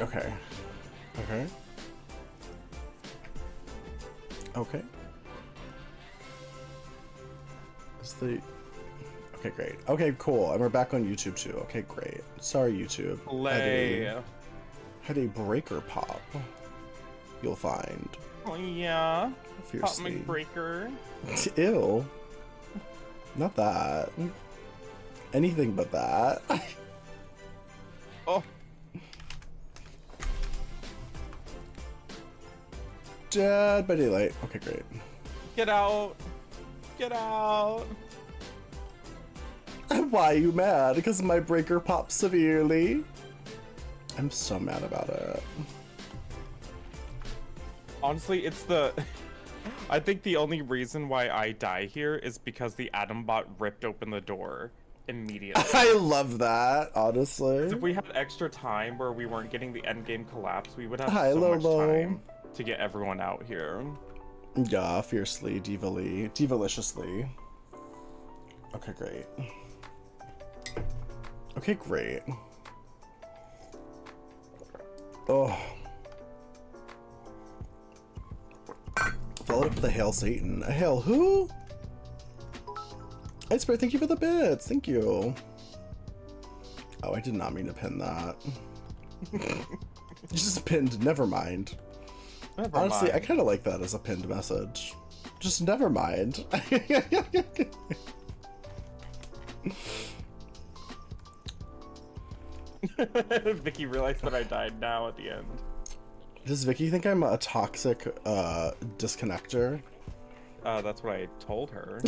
Okay. Okay. Okay. Is the... Okay, great. Okay, cool. And we're back on YouTube too. Okay, great. Sorry, YouTube. Play. Had a breaker pop. You'll find. Oh yeah. Fiercely. Pop breaker. Ew. Not that. Anything but that. Oh. Dead by daylight. Okay, great. Get out. Get out. Why are you mad? Because my breaker popped severely? I'm so mad about it. Honestly, it's the... I think the only reason why I die here is because the Atom Bot ripped open the door immediately. I love that, honestly. If we had extra time where we weren't getting the endgame collapse, we would have Hi, so Lolo. much time to get everyone out here. Yeah, fiercely, devaliciously. Okay, great. Okay, great. Oh. Followed up with a Hail Satan. A Hail who? Iceberg, thank you for the bits. Thank you. Oh, I did not mean to pin that. Just pinned, never mind. Honestly, I kind of like that as a pinned message. Just never mind. Vicky realized that I died now at the end. Does Vicky think I'm a toxic disconnector? That's what I told her.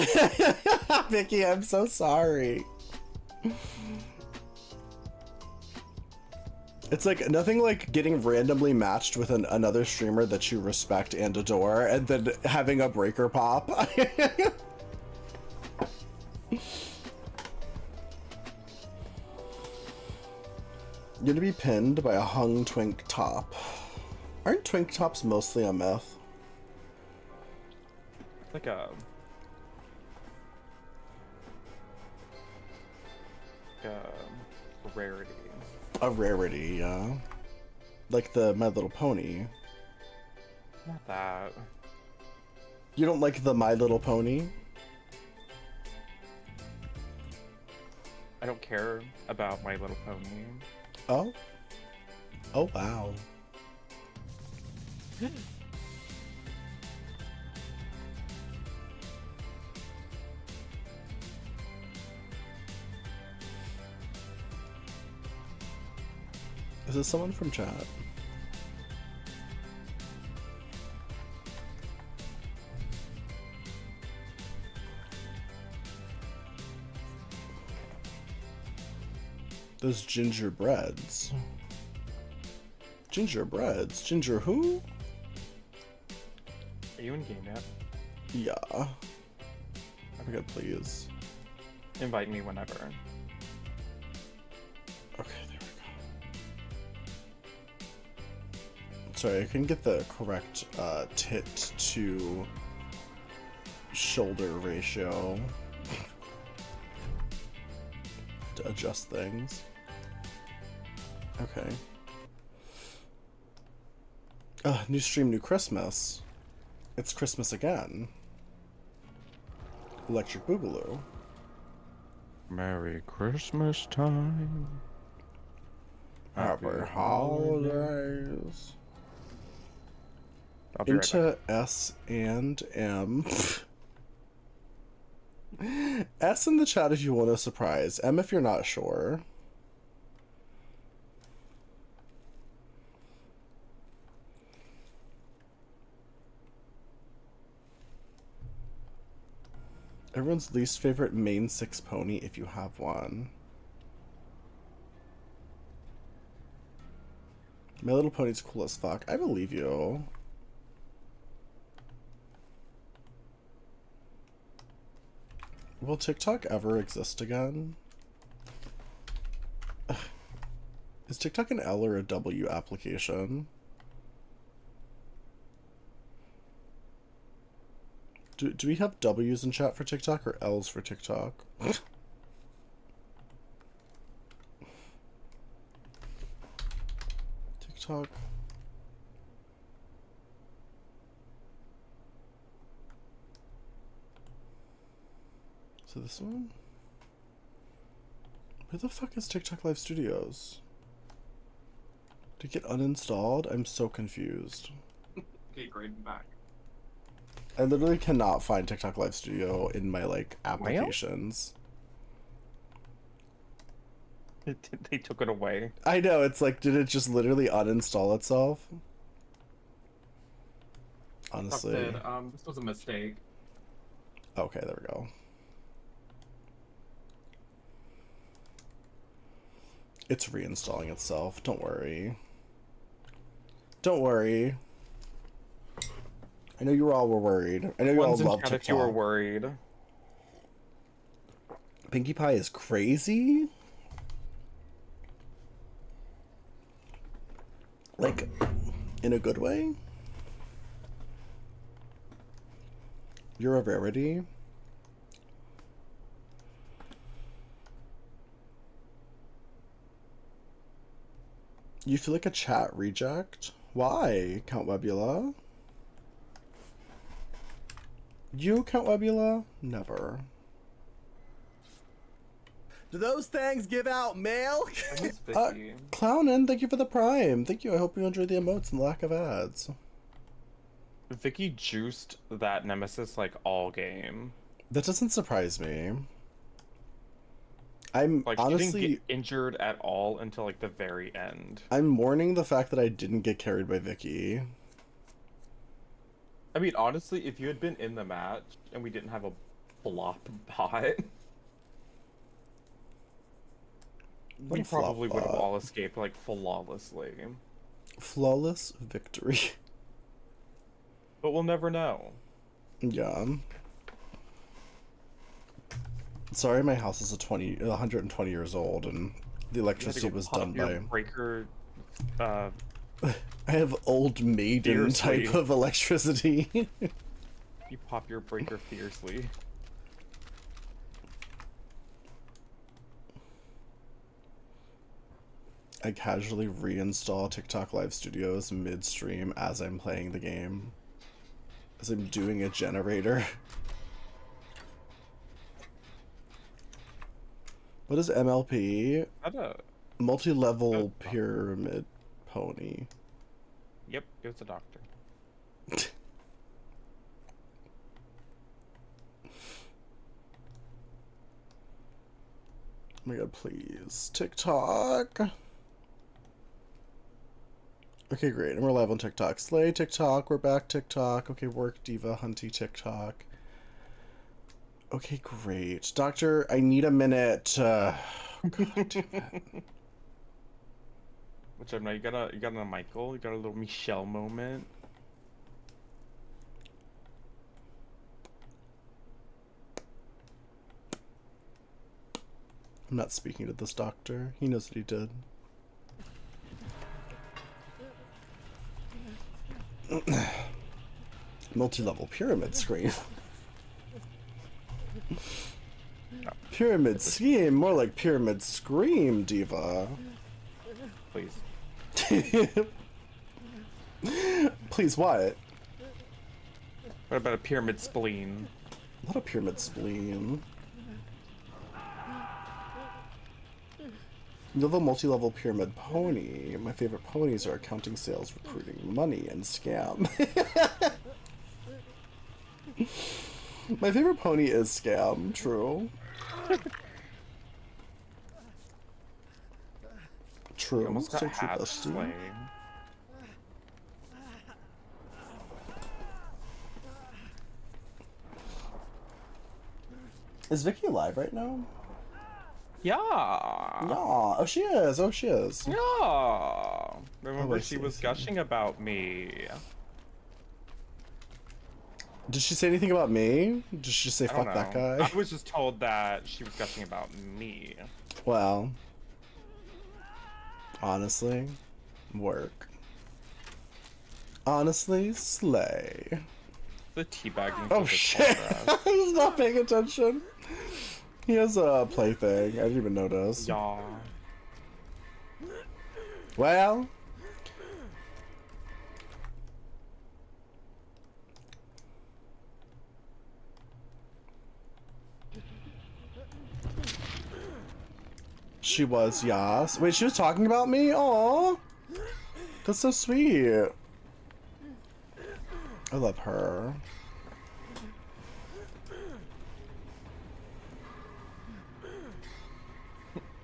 Vicky, I'm so sorry. It's like nothing like getting randomly matched with another streamer that you respect and adore and then having a breaker pop. You're gonna be pinned by a hung twink top. Aren't twink tops mostly a myth? Like a rarity. A rarity, yeah. Like the My Little Pony. Not that. You don't like the My Little Pony? I don't care about My Little Pony. Oh? Oh, wow. Is this someone from chat? Those gingerbreads. Gingerbreads? Ginger who? Are you in game yet? Yeah. Okay, please. Invite me whenever. Okay, there we go. Sorry, I couldn't get the correct tit to shoulder ratio to adjust things. Okay. New stream, new Christmas. It's Christmas again. Electric Boogaloo. Merry Christmas time. Happy holidays. I'll be right back. Into S and M. S in the chat if you want a surprise. M if you're not sure. Everyone's least favorite main 6 pony if you have one. My Little Pony's cool as fuck. I believe you. Will TikTok ever exist again? Ugh. Is TikTok an L or a W application? Do we have W's in chat for TikTok or L's for TikTok? TikTok. So this one? Where the fuck is TikTok Live Studios? Did it get uninstalled? I'm so confused. Okay, great, I'm back. I literally cannot find TikTok Live Studio in my, like, applications. They took it away. I know, it's like, did it just literally uninstall itself? Honestly. Said, this was a mistake. Okay, there we go. It's reinstalling itself. Don't worry. Don't worry. I know you all were worried. I know you all love TikTok. You were worried. Pinkie Pie is crazy? Like, in a good way? You're a rarity? You feel like a chat reject? Why, Count Webula? You, Count Webula? Never. Do those things give out mail? Clownin, thank you for the prime. Thank you. I hope you enjoyed the emotes and the lack of ads. Vicky juiced that Nemesis like all game. That doesn't surprise me. I'm like, honestly she didn't get injured at all until like the very end. I'm mourning the fact that I didn't get carried by Vicky. I mean, honestly, if you had been in the match and we didn't have a flop bot, we probably would have all escaped like flawlessly. Flawless victory. But we'll never know. Yeah. Sorry, my house is 120 years old, and the electricity was done by breaker. I have old maiden type of electricity. You pop your breaker fiercely. I casually reinstall TikTok Live Studios midstream as I'm playing the game. As I'm doing a generator. What is MLP? Multi-level pyramid pony. Yep, it's a doctor. Oh my god, please. TikTok. Okay, great. And we're live on TikTok. Slay TikTok. We're back TikTok. Okay, work Diva Hunty TikTok. Okay, great. Doctor, I need a minute. God damn it. Which I know you got a Michael, you got a little Michelle moment. I'm not speaking to this doctor. He knows what he did. Multi-level pyramid screen. Pyramid scheme, more like pyramid scream, Diva. Please. Please, what? What about a pyramid spleen? Not a pyramid spleen. You have a multi-level pyramid pony. My favorite ponies are accounting, sales, recruiting, money, and scam. My favorite pony is scam, true. True. Almost got So true, half bestie. slain. Is Vicky alive right now? Yeah. Yeah. Oh, she is. Oh, she is. Yeah. Remember, I she see, was I see. gushing about me. Did she say anything about me? Did she just say I don't fuck that know. guy? I was just told that she was gushing about me. Well, honestly, work. Honestly, slay. The teabagging. Oh shit! I was not paying attention. He has a plaything. I didn't even notice. Yeah. Well, She was, yes. Wait, she was talking about me? Aw. That's so sweet. I love her.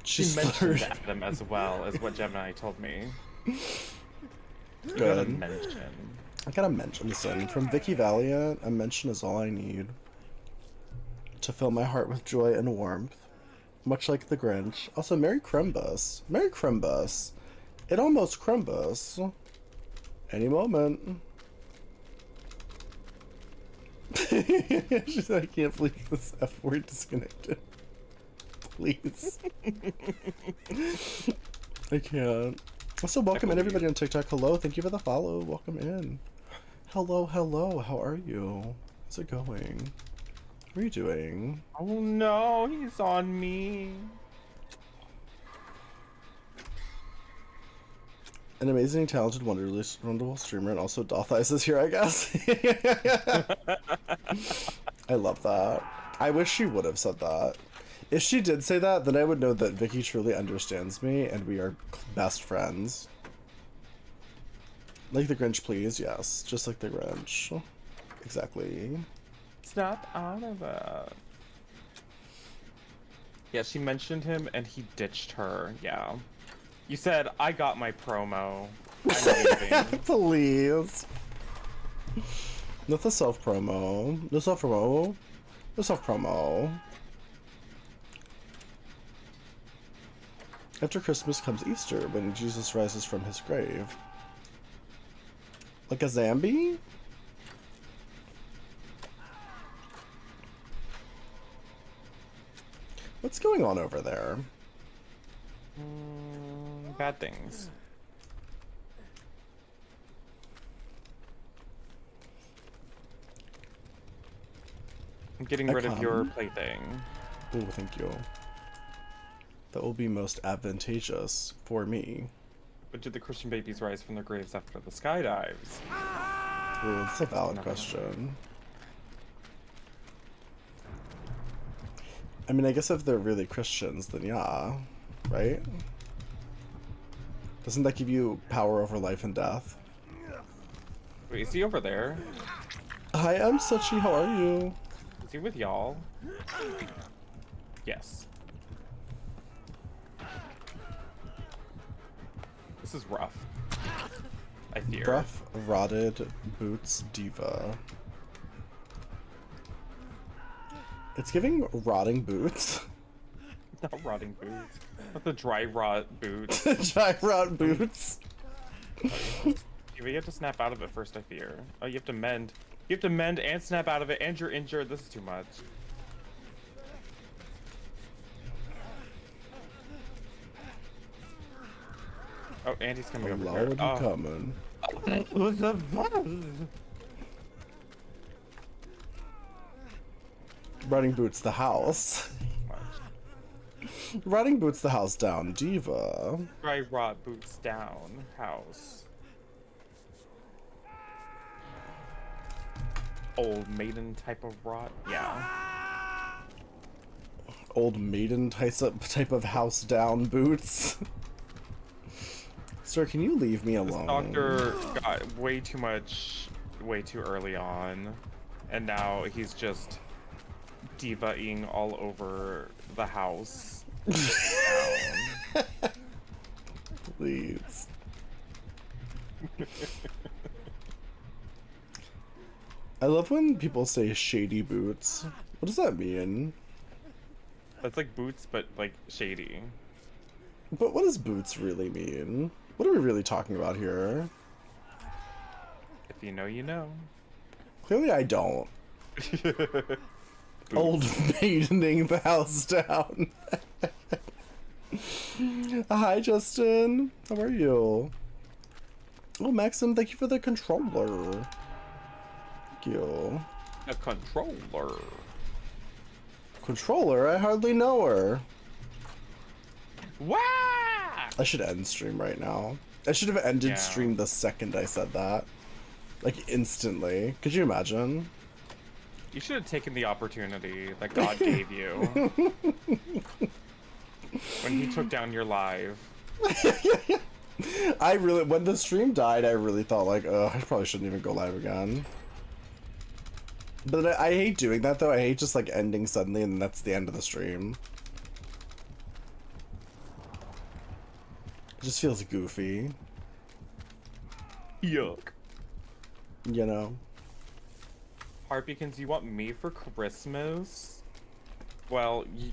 She She's mentioned flirting. Adam as well, is what Gemini told me. You gotta Good. mention. I gotta mention. Listen, from Vicky Valiant, a mention is all I need to fill my heart with joy and warmth. Much like the Grinch. Also, Merry Crimbus. Merry Crimbus. It almost Crimbus. Any moment. She's like, I can't believe this F word disconnected. Please. I can't. Also, welcome in everybody on TikTok. Hello, thank you for the follow. Welcome in. Hello, hello. How are you? How's it going? What are you doing? Oh no, he's on me. An amazing, talented, wonderful streamer, and also Dothis is here, I guess. I love that. I wish she would have said that. If she did say that, then I would know that Vicky truly understands me, and we are best friends. Like the Grinch, please. Yes, just like the Grinch. Exactly. Snap out of it. Yeah, she mentioned him and he ditched her. Yeah. You said, I got my promo. I'm leaving. Please. Not the self-promo. No self-promo. No self-promo. After Christmas comes Easter, when Jesus rises from his grave. Like a zombie? What's going on over there? Bad things. I'm getting rid of your plaything. Oh, thank you. That will be most advantageous for me. But did the Christian babies rise from their graves after the skydives? Ooh, that's a valid question. I mean, I guess if they're really Christians, then yeah, right? Doesn't that give you power over life and death? Wait, is he over there? Hi, I'm Suchi, how are you? Is he with y'all? Yes. This is rough. I fear. Rough, rotted boots diva. It's giving rotting boots. Not rotting boots. Not the dry rot boots. Dry rot boots. You have to snap out of it first, I fear. Oh, you have to mend. You have to mend and snap out of it, and you're injured. This is too much. Oh, and he's coming over Lord, here. Oh. coming. What's the buzz? Rotting boots the house. Rotting boots the house down, diva. Dry rot boots down house. Old maiden type of rot. Yeah. Old maiden type of house down boots. Sir, can you leave me This alone? doctor got way too much, way too early on, and now he's just diva-ing all over the house. Please. I love when people say shady boots. What does that mean? That's like boots, but like shady. But what does boots really mean? What are we really talking about here? If you know, you know. Clearly I don't. Old maidening the house down. Hi, Justin. How are you? Oh, Maxim, thank you for the controller. Thank you. A controller. Controller? I hardly know her. Wow! I should end stream right now. I should have ended stream the second I said that. Like, instantly. Could you imagine? You should have taken the opportunity that God gave you. When he took down your live. When the stream died, I really thought like, I probably shouldn't even go live again. But I hate doing that though. I hate just like ending suddenly and that's the end of the stream. It just feels goofy. Yuck. You know? Harpykins, you want me for Christmas? Well, you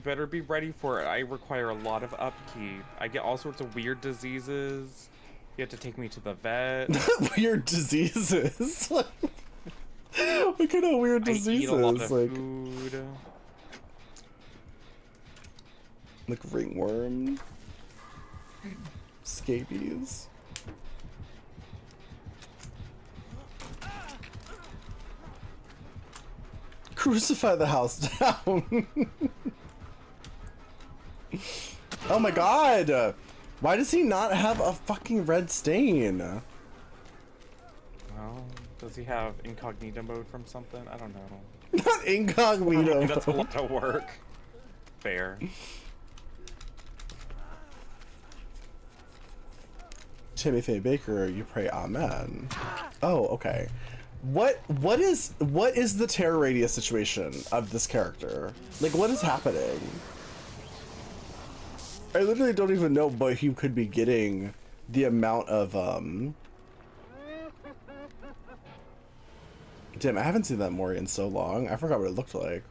better be ready for it. I require a lot of upkeep. I get all sorts of weird diseases. You have to take me to the vet. Weird diseases? What kind of weird diseases? I eat a lot of food. Like ringworm? Scabies? Crucify the house down. Oh my god! Why does he not have a fucking red stain? Well, does he have incognito mode from something? I don't know. Not incognito. That's a lot of work. Fair. Timothy Baker, you pray amen. Oh, okay. What is the terror radius situation of this character? Like, what is happening? I literally don't even know, but he could be getting the amount of Damn, I haven't seen that Mori in so long. I forgot what it looked like.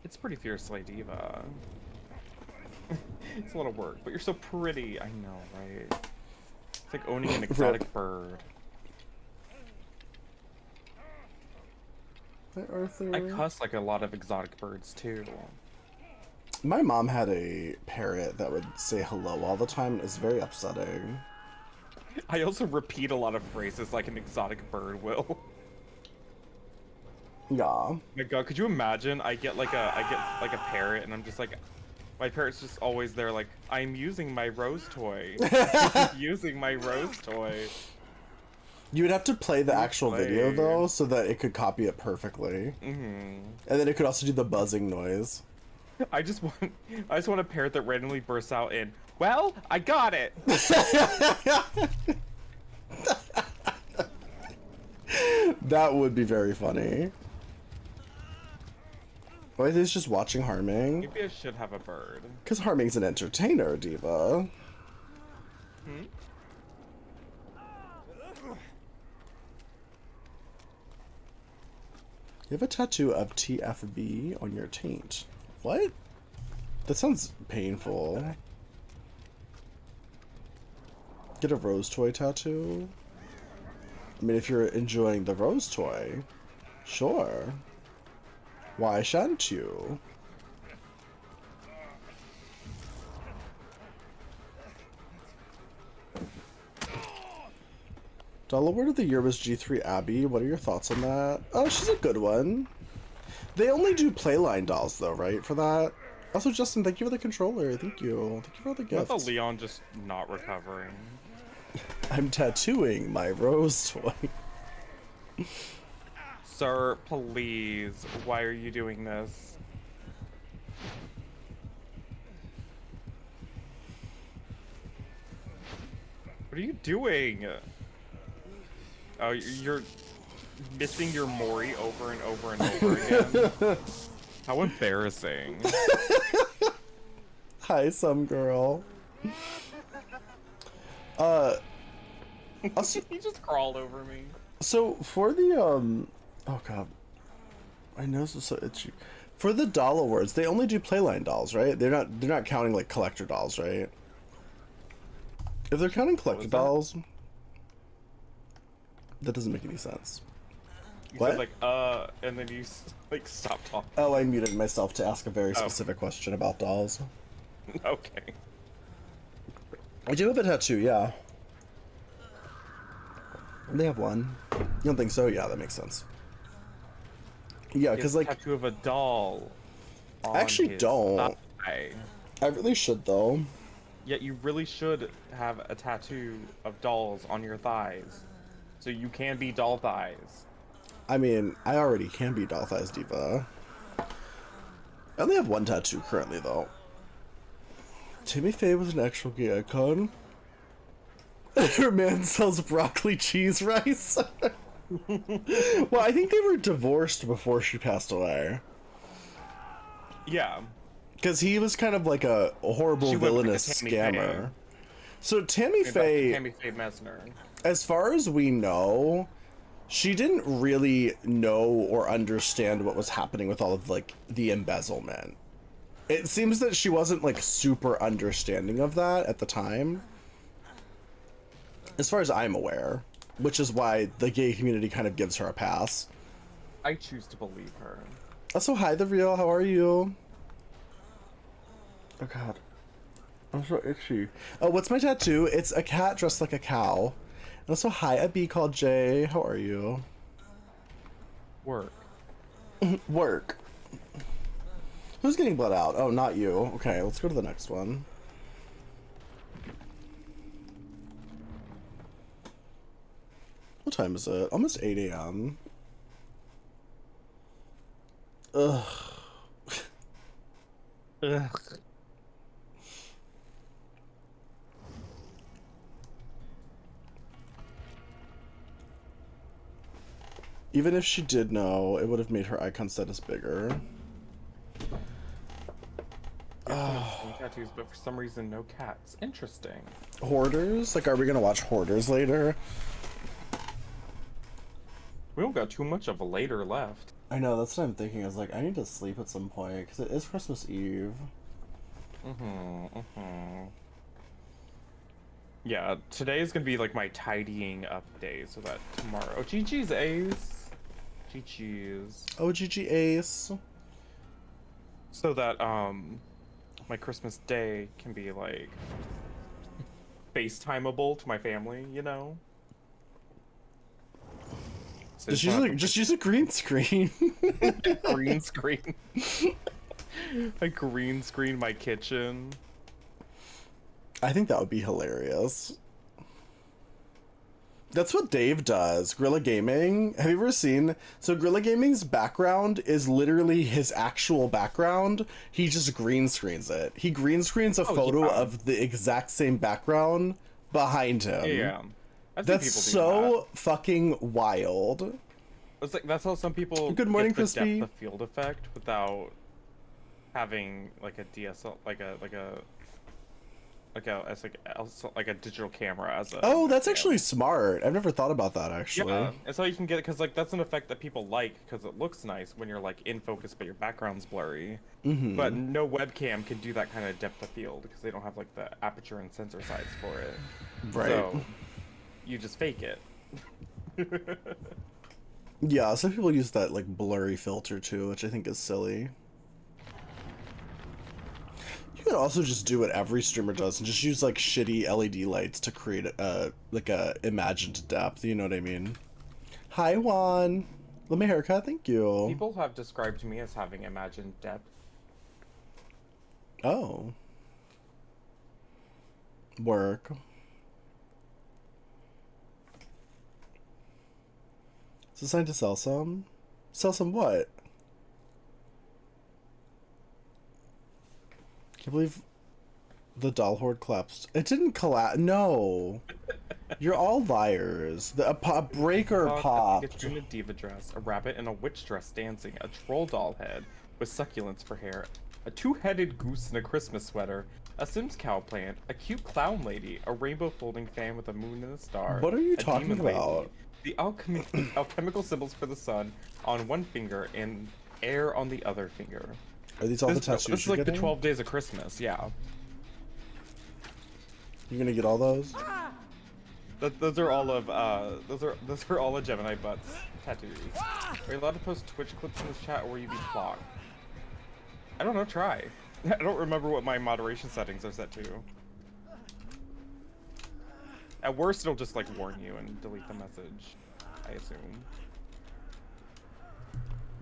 It's pretty fiercely diva. It's a lot of work, but you're so pretty. I know, right? It's like owning an exotic bird. Hi, Arthur. I cuss like a lot of exotic birds too. My mom had a parrot that would say hello all the time. It was very upsetting. I also repeat a lot of phrases like an exotic bird will. Yeah. My god, could you imagine? I get like a parrot and I'm just like, my parrot's just always there like, I'm using my rose toy. Using my rose toy. You would have to play the actual video though, so that it could copy it perfectly. Mm-hmm. And then it could also do the buzzing noise. I just want a parrot that randomly bursts out in, well, I got it. That would be very funny. Why is this just watching Harming? Maybe I should have a bird. Because Harming's an entertainer, Diva. Hmm? You have a tattoo of TFV on your taint. What? That sounds painful. Get a rose toy tattoo? I mean, if you're enjoying the rose toy, sure. Why shouldn't you? Dollar word of the year was G3 Abby. What are your thoughts on that? Oh, she's a good one. They only do playline dolls though, right? For that. Also, Justin, thank you for the controller. Thank you. Thank you for all the gifts. What about Leon just not recovering? I'm tattooing my rose toy. Sir, please. Why are you doing this? What are you doing? Oh, you're missing your Mori over and over and over again. How embarrassing. Hi, some girl. Also, He just crawled over me. so for the oh god, my nose is so itchy. For the doll awards, they only do playline dolls, right? They're not counting like collector dolls, right? If they're counting collector dolls, that doesn't make any sense. You What? said like, and then you like stop talking. Oh, I muted myself to ask a very specific question about dolls. Okay. I do have a tattoo, yeah. They have one. You don't think so? Yeah, that makes sense. Yeah, because like tattoo of a doll. I actually don't. Thigh. I really should though. Yet you really should have a tattoo of dolls on your thighs, so you can be doll thighs. I mean, I already can be doll thighs diva. I only have one tattoo currently, though. Timmy Faye was an actual gay icon. Her man sells broccoli cheese rice. Well, I think they were divorced before she passed away. Yeah. Because he was kind of like a horrible, She went like a villainous Tammy scammer. Faye. So Tammy Faye, Tammy Faye Messner. as far as we know, she didn't really know or understand what was happening with all of like the embezzlement. It seems that she wasn't like super understanding of that at the time, as far as I'm aware, which is why the gay community kind of gives her a pass. I choose to believe her. Also, hi the real, how are you? Oh god, I'm so itchy. Oh, what's my tattoo? It's a cat dressed like a cow. And also, hi a bee called Jay, how are you? Work. Work. Who's getting blood out? Oh, not you. Okay, let's go to the next one. What time is it? Almost 8 a.m. Ugh. Ugh. Even if she did know, it would have made her icon status bigger. Tattoos, but for some reason no cats. Interesting. Hoarders? Like, are we gonna watch Hoarders later? We don't got too much of a later left. I know, that's what I'm thinking. Is like, I need to sleep at some point, because it is Christmas Eve. Yeah, today is gonna be like my tidying up day, so that tomorrow. Oh, GG's Ace. GG's. Oh, GG Ace. So that my Christmas day can be like FaceTimeable to my family, you know? So Just use a green screen. green screen. I green screen my kitchen. I think that would be hilarious. That's what Dave does. Gorilla Gaming. Have you ever seen? So Gorilla Gaming's background is literally his actual background. He just green screens it. He green screens a photo of the exact same background behind him. Yeah. That's so fucking wild. It's like that's how some people Good morning, get the Crispy. depth of field effect without having like a DSL, like a digital camera as a. Oh, that's actually smart. I've never thought about that actually. Yeah, and so you can get because like that's an effect that people like because it looks nice when you're like in focus but your background's blurry. Mm-hmm. But no webcam can do that kind of depth of field because they don't have like the aperture and sensor size for it. Right. So you just fake it. Yeah, some people use that like blurry filter too, which I think is silly. You could also just do what every streamer does and just use like shitty LED lights to create like a imagined depth. You know what I mean? Hi Juan, let me haircut. Thank you. People have described me as having imagined depth. Oh. Work. Is it time to sell some? Sell some what? Can't believe the doll horde collapsed. It didn't collapse. No. You're all liars. A breaker popped. A diva dress, a rabbit in a witch dress dancing, a troll doll head with succulents for hair, a two-headed goose in a Christmas sweater, a Sims cow plant, a cute clown lady, a rainbow folding fan with a moon and a star. What are you a talking demon lady, about? the alchemical symbols for the sun on one finger and air on the other finger. Are these all the tattoos This is you're like getting? the 12 days of Christmas, yeah. You're gonna get all those? Those are all of those are all of Gemini Butts tattoos. Are you allowed to post Twitch clips in this chat or will you be blocked? I don't know, try. I don't remember what my moderation settings are set to. At worst, it'll just like warn you and delete the message, I assume.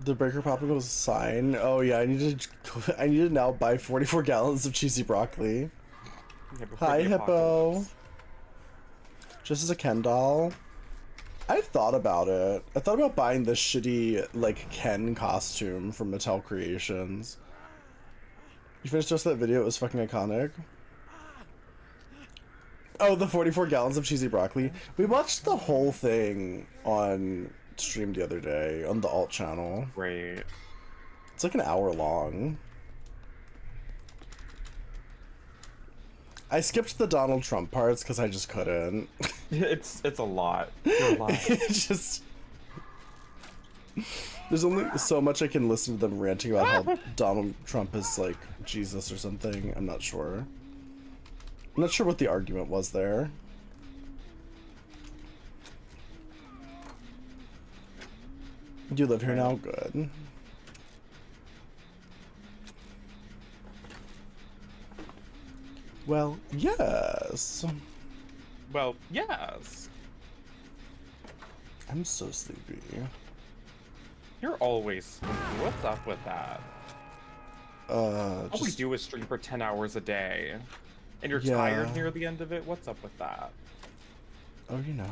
The breaker popping was a sign. Oh yeah, I need to now buy 44 gallons of cheesy broccoli. Yeah, before Hi the Hippo. apocalypse. Just as a Ken doll. I've thought about it. I thought about buying this shitty like Ken costume from Mattel Creations. You finished just that video? It was fucking iconic. Oh, the 44 gallons of cheesy broccoli. We watched the whole thing on stream the other day on the alt channel. Great. It's like an hour long. I skipped the Donald Trump parts because I just couldn't. It's a lot. You're a lot. It's just... There's only so much I can listen to them ranting about how Donald Trump is like Jesus or something. I'm not sure. I'm not sure what the argument was there. You live here now? Good. Well, yes. Well, yes. I'm so sleepy. You're always sleepy. What's up with that? All we Just... do is stream for 10 hours a day. And you're Yeah. tired near the end of it? What's up with that? Oh, you know.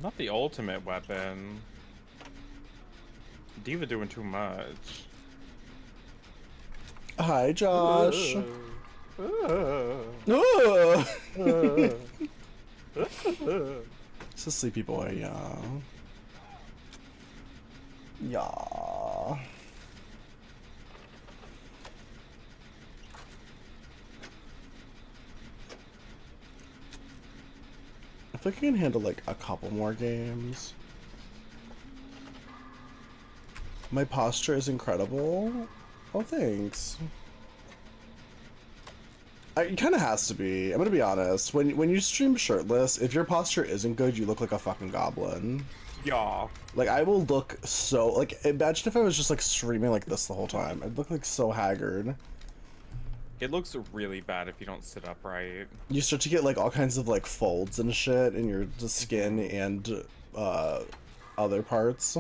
Not the ultimate weapon. Diva doing too much. Hi, Josh. Oh. It's a sleepy boy, yeah. Yeah. I think I can handle like a couple more games. My posture is incredible. Oh, thanks. It kind of has to be. I'm gonna be honest. When you stream shirtless, if your posture isn't good, you look like a fucking goblin. Yeah. Like, I will look so... Like, imagine if I was just, like, streaming like this the whole time. I'd look, like, so haggard. It looks really bad if you don't sit upright. You start to get, like, all kinds of, like, folds and shit in your skin and, other parts.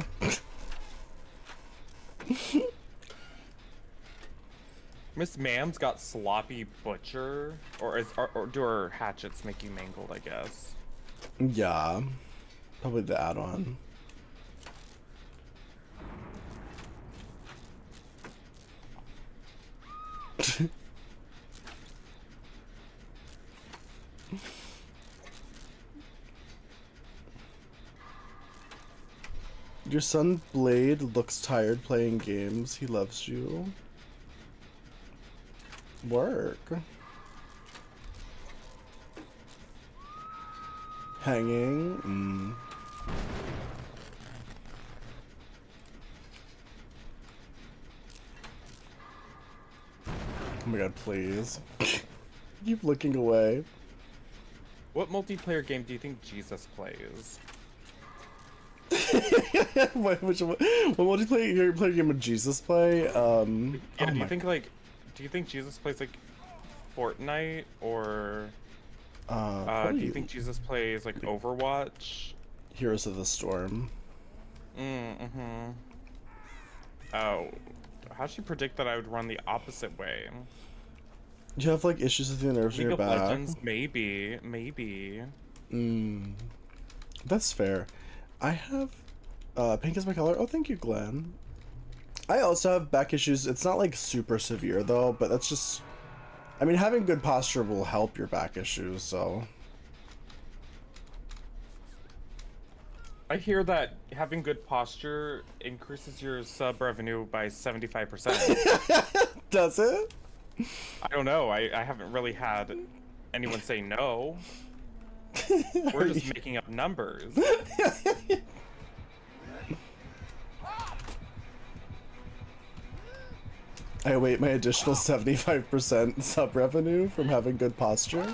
Miss Ma'am's got sloppy butcher, or do her hatchets make you mangled, I guess. Yeah. Probably the add-on. Your son Blade looks tired playing games. He loves you. Work. Hanging. Oh my god, please. Keep looking away. What multiplayer game do you think Jesus plays? What multiplayer game would Jesus play? Yeah, oh do you my... think like, do you think Jesus plays like Fortnite, or do you think Jesus plays like Overwatch? Heroes of the Storm. Mm-hmm. Oh, how'd she predict that I would run the opposite way? You have like issues with your nerves in League your of back. Legends, maybe. That's fair. I have pink is my color. Oh, thank you, Glenn. I also have back issues. It's not like super severe though, but that's just, I mean, having good posture will help your back issues, so. I hear that having good posture increases your sub revenue by 75%. Does it? I don't know. I haven't really had anyone say no. We're just making up numbers. I await my additional 75% sub revenue from having good posture.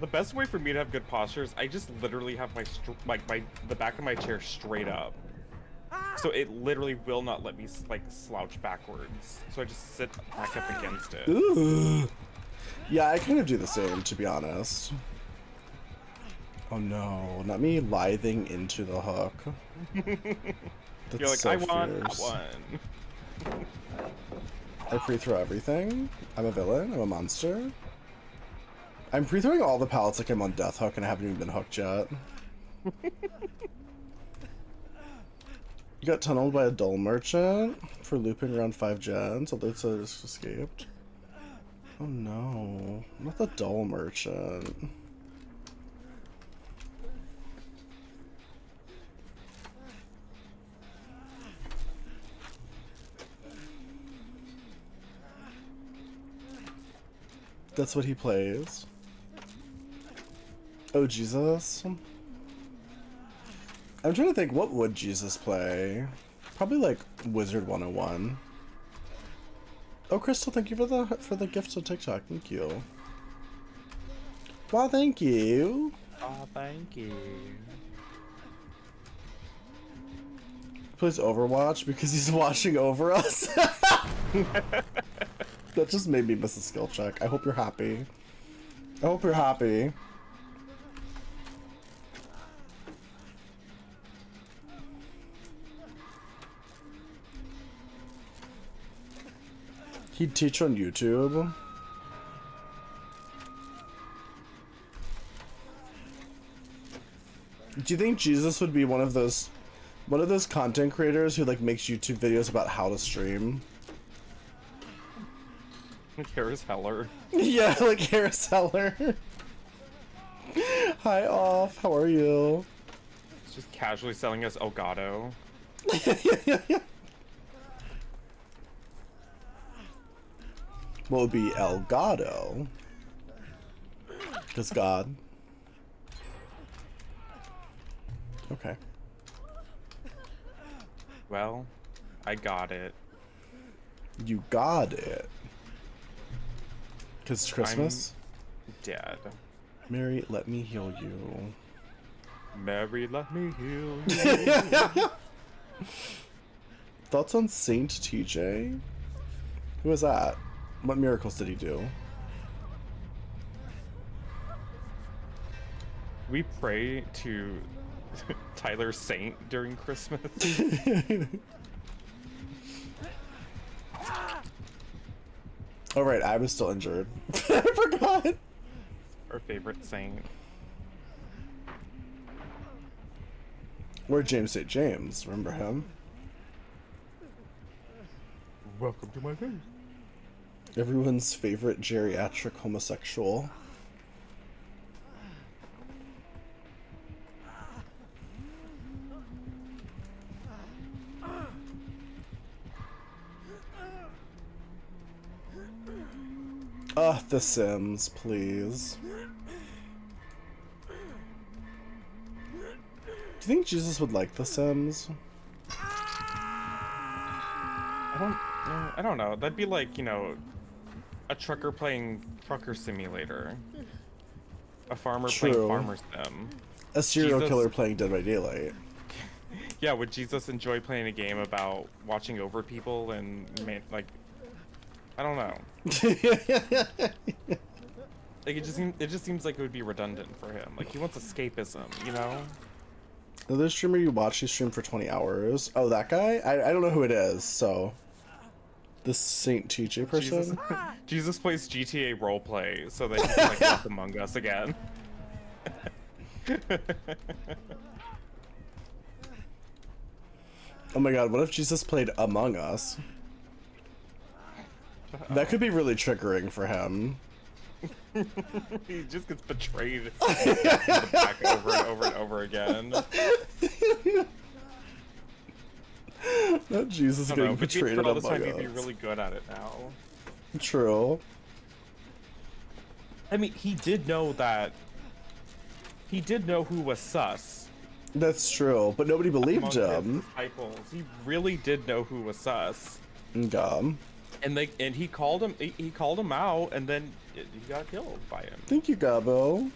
The best way for me to have good posture is I just literally have the back of my chair straight up. So it literally will not let me like slouch backwards. So I just sit back up against it. Ooh. Yeah, I kind of do the same, to be honest. Oh no, not me lithing into the hook. That's You're like, so I want fierce. that one. I pre-throw everything. I'm a villain. I'm a monster. I'm pre-throwing all the pallets like I'm on Death Hook and I haven't even been hooked yet. You got tunneled by a dull merchant for looping around 5 gens, although it's escaped. Oh no, not the dull merchant. That's what he plays. Oh, Jesus. I'm trying to think, what would Jesus play? Probably like Wizard 101. Oh, Crystal, thank you for the gift to TikTok. Thank you. Wow, thank you. Oh, thank you. Plays Overwatch because he's watching over us. That just made me miss a skill check. I hope you're happy. I hope you're happy. He'd teach on YouTube. Do you think Jesus would be one of those content creators who like makes YouTube videos about how to stream? Harris Heller. Yeah, like Harris Heller. Hi, Off. How are you? It's just casually selling us Elgato. What would be Elgato? Because God. Okay. Well, I got it. You got it. Because it's Christmas? I'm dead. Mary, let me heal you. Mary, let me heal you. Thoughts on Saint TJ? Who is that? What miracles did he do? We pray to Tyler Saint during Christmas. Oh right, I was still injured. I forgot. Our favorite saint. We're James St. James, remember him? Welcome to my face. Everyone's favorite geriatric homosexual. The Sims, please. Do you think Jesus would like The Sims? I don't know. That'd be like, you know, a trucker playing Trucker Simulator. A farmer True. playing Farmer Sim. A serial Jesus. killer playing Dead by Daylight. Yeah, would Jesus enjoy playing a game about watching over people and, like, I don't know. Like, it just seems like it would be redundant for him. Like, he wants escapism, you know? Another streamer you watch, he streamed for 20 hours. Oh, that guy? I don't know who it is, so... This Saint TJ person? Jesus plays GTA roleplay so that he can, like, walk Among Us again. Oh my god, what if Jesus played Among Us? That could be really triggering for him. He just gets betrayed in the back over and over and over again. Not Jesus getting betrayed in all the Among time, he'd be Us. really good at it now. True. I mean, he did know who was sus. That's true, but nobody believed among his him. disciples. He really did know who was sus. Gum. And he called him out, and then he got killed by him. Thank you, Gabo.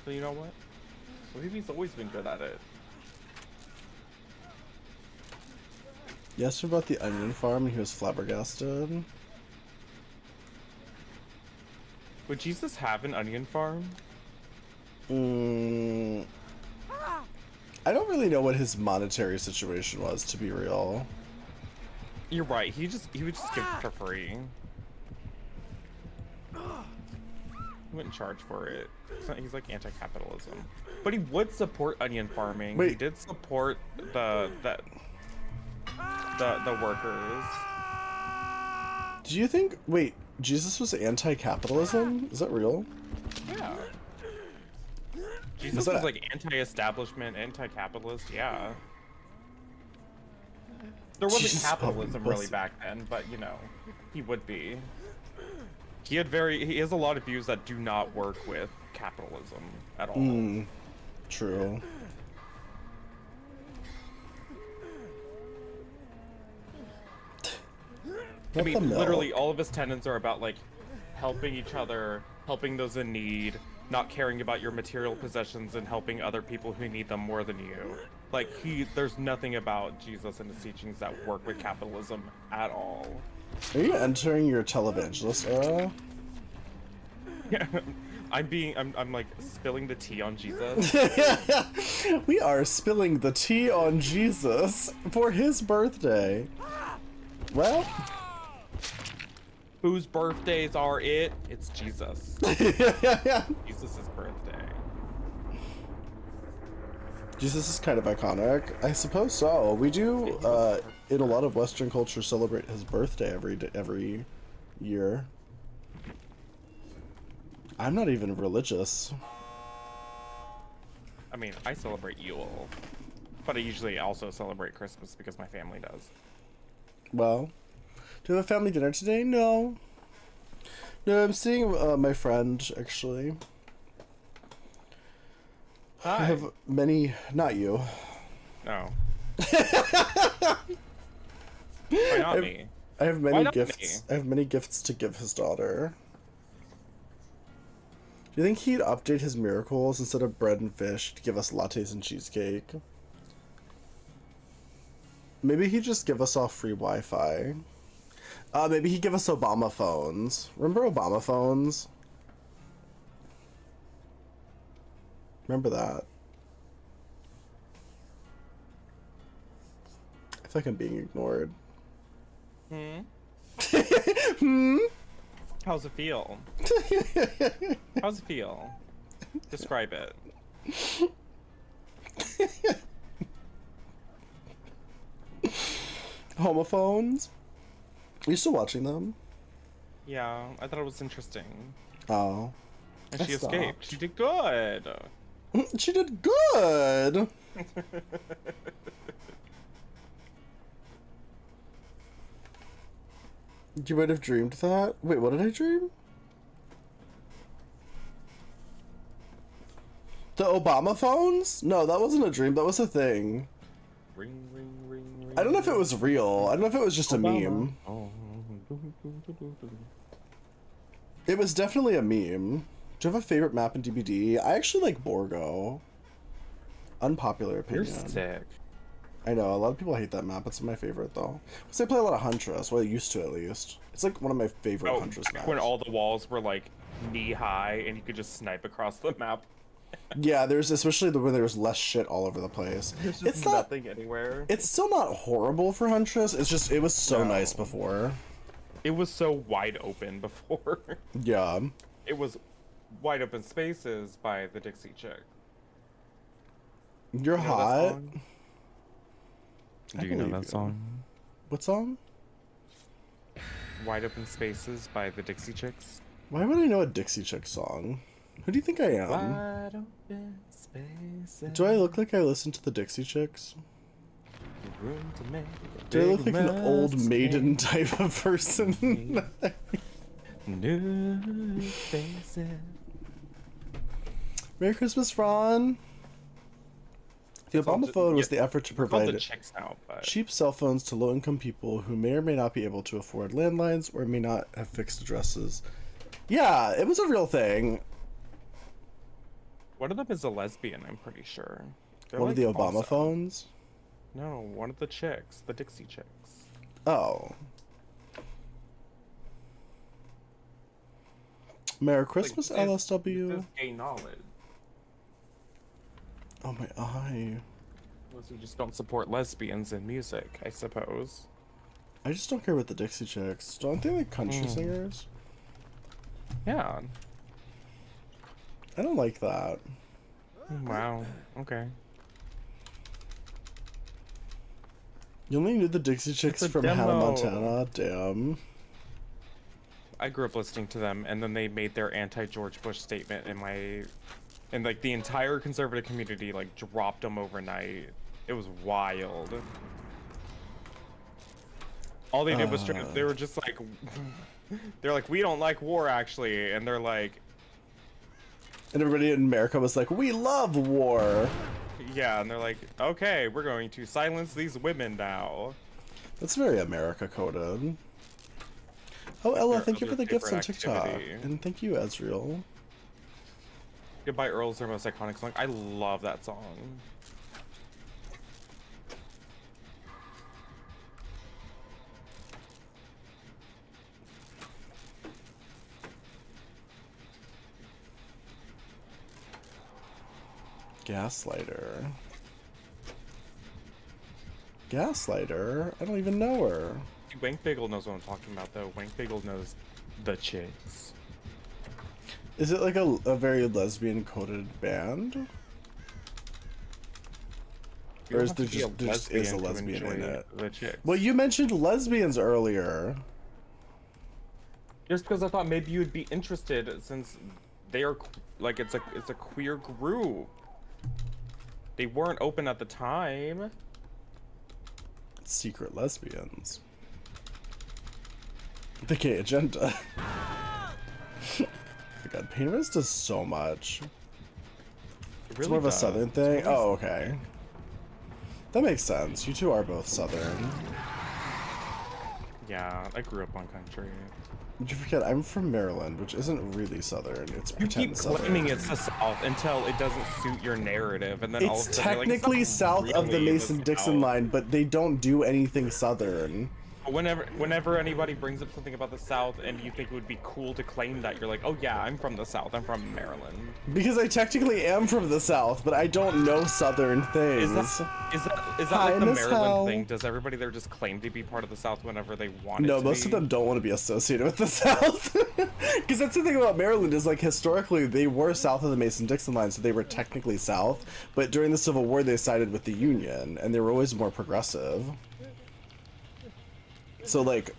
So you know what? Maybe he's always been good at it. You asked him about the onion farm and he was flabbergasted. Would Jesus have an onion farm? I don't really know what his monetary situation was, to be real. You're right. He would just give it for free. He wouldn't charge for it. He's like anti-capitalism, but he would support onion farming. He Wait. did support the workers. Do you think? Wait, Jesus was anti-capitalism? Is that real? Yeah. Jesus was like anti-establishment, anti-capitalist. Yeah. There wasn't Jesus, capitalism really back then, but you know, he would be. He has a lot of views that do not work with capitalism at all. True. I mean, literally all of his tenets are about like helping each other, helping those in need, not caring about your material possessions, and helping other people who need them more than you. Like there's nothing about Jesus and his teachings that work with capitalism at all. Are you entering your televangelist era? Yeah, I'm like spilling the tea on Jesus. We are spilling the tea on Jesus for his birthday. Well, Whose birthdays are it? It's Jesus. Jesus' birthday. Jesus is kind of iconic. I suppose so. We do, in a lot of Western culture, celebrate his birthday every year. I'm not even religious. I mean, I celebrate Yule, but I usually also celebrate Christmas because my family does. Well, do you have a family dinner today? No. No, I'm seeing my friend, actually. Hi. I have many... Not you. No. Why not me? I have Why many not gifts. me? I have many gifts to give his daughter. Do you think he'd update his miracles instead of bread and fish to give us lattes and cheesecake? Maybe he'd just give us all free Wi-Fi. Maybe he'd give us Obama phones. Remember Obama phones? Remember that? I feel like I'm being ignored. How's it feel? How's it feel? Describe it. Homophones? Are you still watching them? Yeah, I thought it was interesting. Oh. And she I stopped. escaped. She did good. She did good! You might have dreamed that? Wait, what did I dream? The Obama phones? No, that wasn't a dream, that was a thing. Ring, ring, ring, ring. I don't know if it was real. I don't know if it was just a meme. Oh. It was definitely a meme. Do you have a favorite map in DBD? I actually like Borgo. Unpopular You're opinion. sick. I know, a lot of people hate that map. It's my favorite, though. Because I play a lot of Huntress. Well, I used to, at least. It's like one of my favorite Huntress maps. When all the walls were like knee-high and you could just snipe across the map. Yeah, there's especially when there's less shit all over the place. There's It's just not. nothing anywhere. It's still not horrible for Huntress. It's just it was so No. nice before. It was so wide open before. Yeah. It was Wide Open Spaces by the Dixie Chick. You're You know that hot. song? I Do you know believe that song? What song? Wide Open Spaces by the Dixie Chicks. Why would I know a Dixie Chick song? Who do you think I am? Wide Open Spaces. Do I look like I listen to the Dixie Chicks? Room to make a Do I look big like an old mistake. maiden type of person? New faces. Merry Christmas, Ron. The It's all Obama ju- phone was yeah, the effort to Called provide the chicks now, but cheap cell phones to low-income people who may or may not be able to afford landlines or may not have fixed addresses. Yeah, it was a real thing. one of them is a lesbian, I'm pretty sure. They're One of the like Obama awesome. phones? No, one of the chicks, the Dixie Chicks. Oh. Merry Christmas, Like, LSW. This is gay knowledge. Oh, my eye. Unless you just don't support lesbians in music, I suppose. I just don't care about the Dixie Chicks. Don't they like country singers? Yeah. I don't like that. Wow. Okay. You only knew the Dixie Chicks from Hannah demo. Montana? Damn. I grew up listening to them, and then they made their anti-George Bush statement and like the entire conservative community like dropped them overnight. It was wild. All they did was they were just like, they're like, we don't like war actually, and they're like, And everybody in America was like, we love war. yeah, and they're like, okay, we're going to silence these women now. That's very America coded. Oh, Ella, Their thank you for other the gifts on favorite TikTok. activity. And thank you, Ezreal. Goodbye Earl is their most iconic song. I love that song. Gaslighter. Gaslighter? I don't even know her. Wank Bagel knows what I'm talking about though. Wank Bagel knows the chicks. Is it like a very lesbian coded band? You Or don't is have there to be a just is a lesbian to lesbian in enjoy it? The chicks. Well, you mentioned lesbians earlier. Just because I thought maybe you'd be interested, since they are like it's a queer group. They weren't open at the time. Secret lesbians. The gay agenda. Oh my god, Painterest does so much. It It's really more of a does. southern thing? Oh, okay. That makes sense. You two are both southern. Yeah, I grew up on country. Did you forget, I'm from Maryland, which isn't really southern. It's You pretend keep southern. claiming it's the South until it doesn't suit your narrative, and then all of It's a sudden you're like, it's technically not south of the really Mason-Dixon South. line, but they don't do anything southern. Whenever anybody brings up something about the South and you think it would be cool to claim that, you're like, oh yeah, I'm from the South. I'm from Maryland. Because I technically am from the south, but I don't know southern things. Is that Hi, like the Miss Maryland Hell. thing? Does everybody there just claim to be part of the South whenever they want No, to most of be? them don't want to be associated with the South. Because that's the thing about Maryland is, like, historically, they were south of the Mason-Dixon line, so they were technically south. But during the Civil War, they sided with the Union, and they were always more progressive. So, like,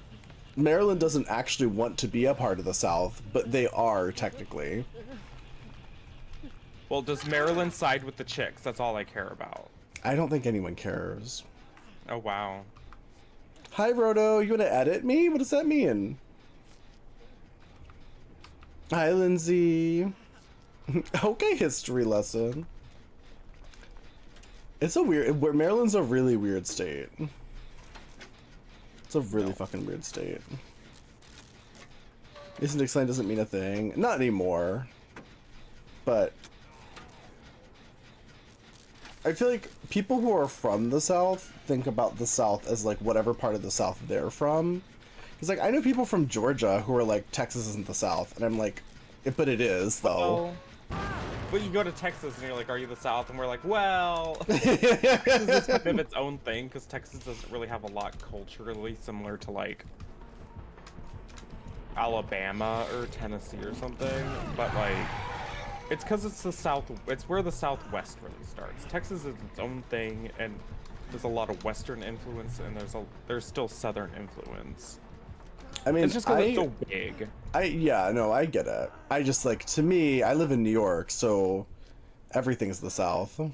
Maryland doesn't actually want to be a part of the South, but they are, technically. Well, does Maryland side with the chicks? That's all I care about. I don't think anyone cares. Oh, wow. Hi, Roto. You want to edit me? What does that mean? Hi, Lindsay. Okay, history lesson. It's a weird... Maryland's a really weird state. It's a really fucking weird state. Mason-Dixon line doesn't mean a thing. Not anymore. But... I feel like people who are from the South think about the South as, like, whatever part of the South they're from. Because, like, I know people from Georgia who are like, Texas isn't the South. And I'm like, but it is, though. But you go to Texas and you're like, are you the South? And we're like, well, Texas is kind of its own thing because Texas doesn't really have a lot culturally similar to like Alabama or Tennessee or something. But like, it's because it's the South. It's where the Southwest really starts. Texas is its own thing, and there's a lot of Western influence, and there's still Southern influence. I mean, It's just because it's so big. Yeah, no, I get it. I just, like, to me, I live in New York, so everything's the South. What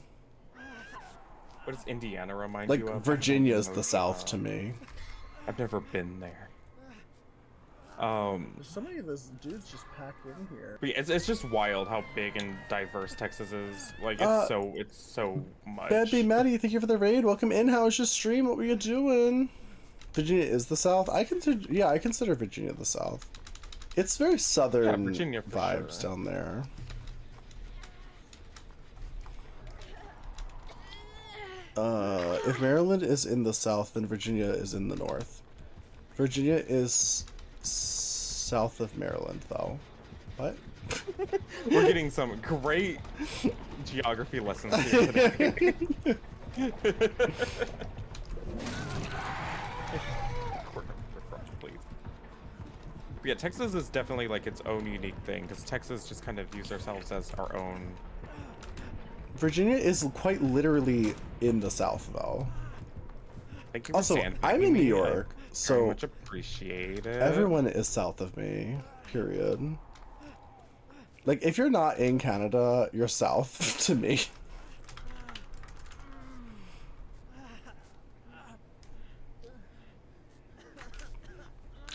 does Indiana remind Like, you of? Virginia's the South to me. I've never been there. So many of those dudes just packed in here. But yeah, it's just wild how big and diverse Texas is. Like it's so much. Baby Maddie, thank you for the raid. Welcome in. How was your stream? What were you doing? Virginia is the South. I consider Virginia the South. It's very southern Virginia for vibes sure. down there. If Maryland is in the South, then Virginia is in the North. Virginia is south of Maryland, though. What? We're getting some great geography lessons here today. We're Yeah, Texas is definitely like its own unique thing because Texas just kind of views ourselves as our own. Virginia is quite literally in the South, though. Thank you for Also, I'm sandbagging in New me. York, I very so much appreciate it. everyone is south of me, period. Like, if you're not in Canada, you're south to me.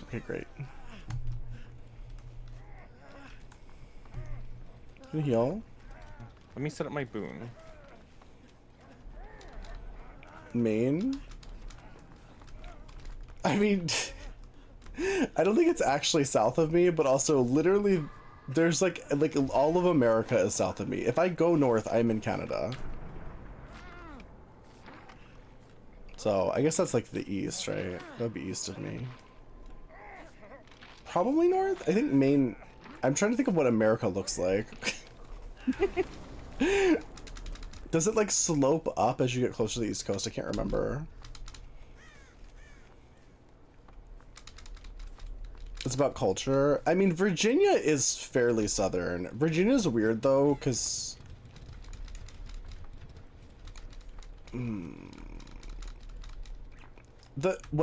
Okay, great. Can you heal? Let me set up my boon. Maine? I mean, I don't think it's actually south of me, but also literally there's like all of America is south of me. If I go north, I'm in Canada. So I guess that's like the east, right? That'd be east of me. Probably north? I think Maine. I'm trying to think of what America looks like. Does it like slope up as you get closer to the East Coast? I can't remember. It's about culture. I mean, Virginia is fairly southern. Virginia's weird though, because when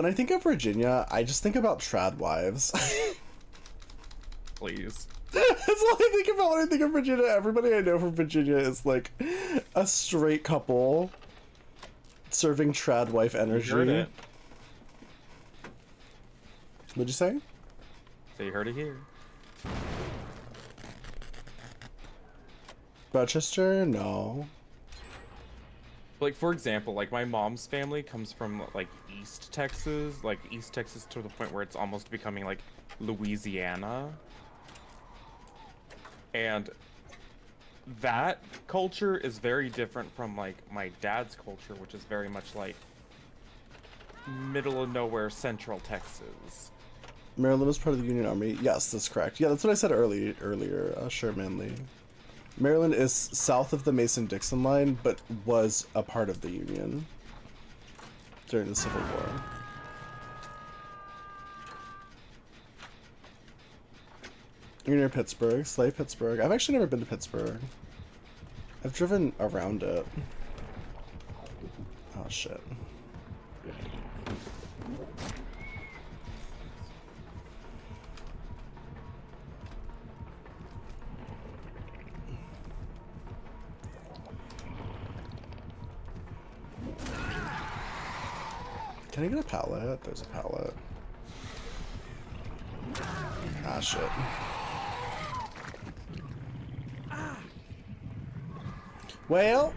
I think of Virginia, I just think about trad wives. Please. That's all I think about when I think of Virginia. Everybody I know from Virginia is like a straight couple serving trad wife energy. You heard it. What'd you say? So you heard it here. Rochester? No. Like, for example, like my mom's family comes from like East Texas, to the point where it's almost becoming like Louisiana. And that culture is very different from like my dad's culture, which is very much like middle of nowhere central Texas. Maryland was part of the Union Army. Yes, that's correct. Yeah, that's what I said earlier. Sure, Manley. Maryland is south of the Mason-Dixon line, but was a part of the Union during the Civil War. You're near Pittsburgh. Slay Pittsburgh. I've actually never been to Pittsburgh. I've driven around it. Oh, shit. Can I get a pallet? There's a pallet. Ah, shit. Well,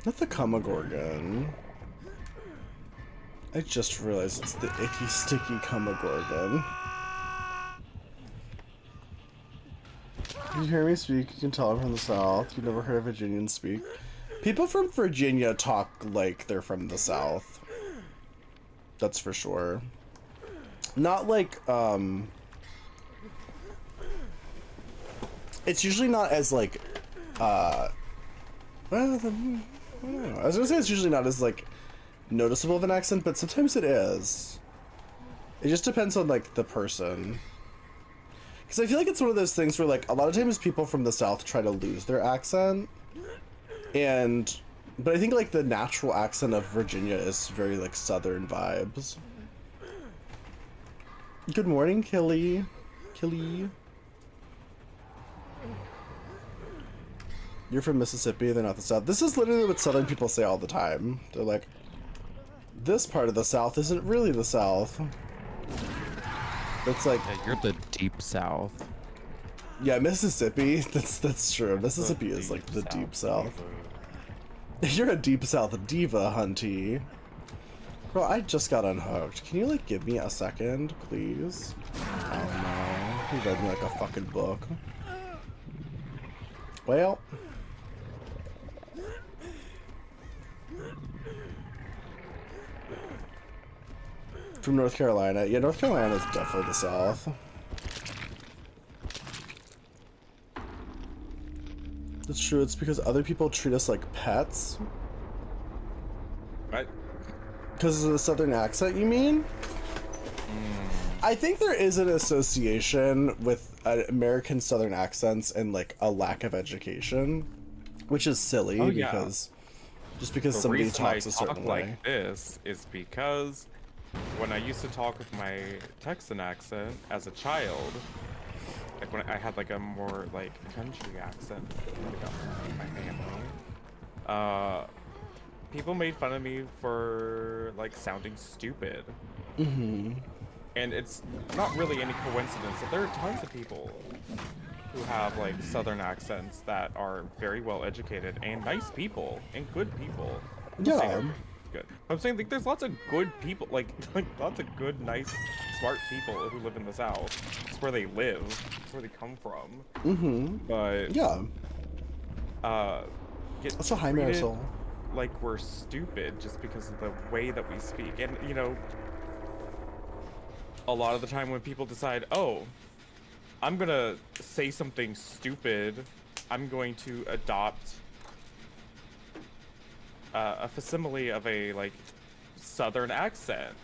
not the Kumagorgon. I just realized it's the icky, sticky Kumagorgon. You hear me speak, you can tell I'm from the South. You've never heard a Virginian speak. People from Virginia talk like they're from the South. That's for sure. Not like, it's usually not as like, well, I don't know. I was gonna say it's usually not as like noticeable of an accent, but sometimes it is. It just depends on like the person. Because I feel like it's one of those things where like a lot of times people from the South try to lose their accent. But I think like the natural accent of Virginia is very like Southern vibes. Good morning, Killy. Killy. You're from Mississippi, they're not the South. This is literally what Southern people say all the time. They're like, this part of the South isn't really the South. It's like, Yeah, you're the deep South. yeah, Mississippi, that's true. Mississippi is like the deep South. You're a deep South diva, hunty. Bro, I just got unhooked. Can you like give me a second, please? Oh no, he read me like a fucking book. Well. From North Carolina. Yeah, North Carolina is definitely the South. That's true, it's because other people treat us like pets. Right? Because of the Southern accent, you mean? I think there is an association with American Southern accents and like a lack of education, which is silly Oh yeah. because just because The somebody reason I talks a talk certain like way. this is because when I used to talk with my Texan accent as a child, like when I had like a more like country accent, like my family, uh, people made fun of me for like sounding stupid. Mm-hmm. And it's not really any coincidence that there are tons of people who have like southern accents that are very well educated and nice people and good people. I'm not saying Yeah. everybody's good. I'm saying like there's lots of good people, like like lots of good, nice, smart people who live in the South. It's where they live. It's where they come from. Mm-hmm. But Yeah. uh get So hi, treated Marisol. like we're stupid just because of the way that we speak. And you know, a lot of the time when people decide, oh, I'm gonna say something stupid, I'm going to adopt a facsimile of a like southern accent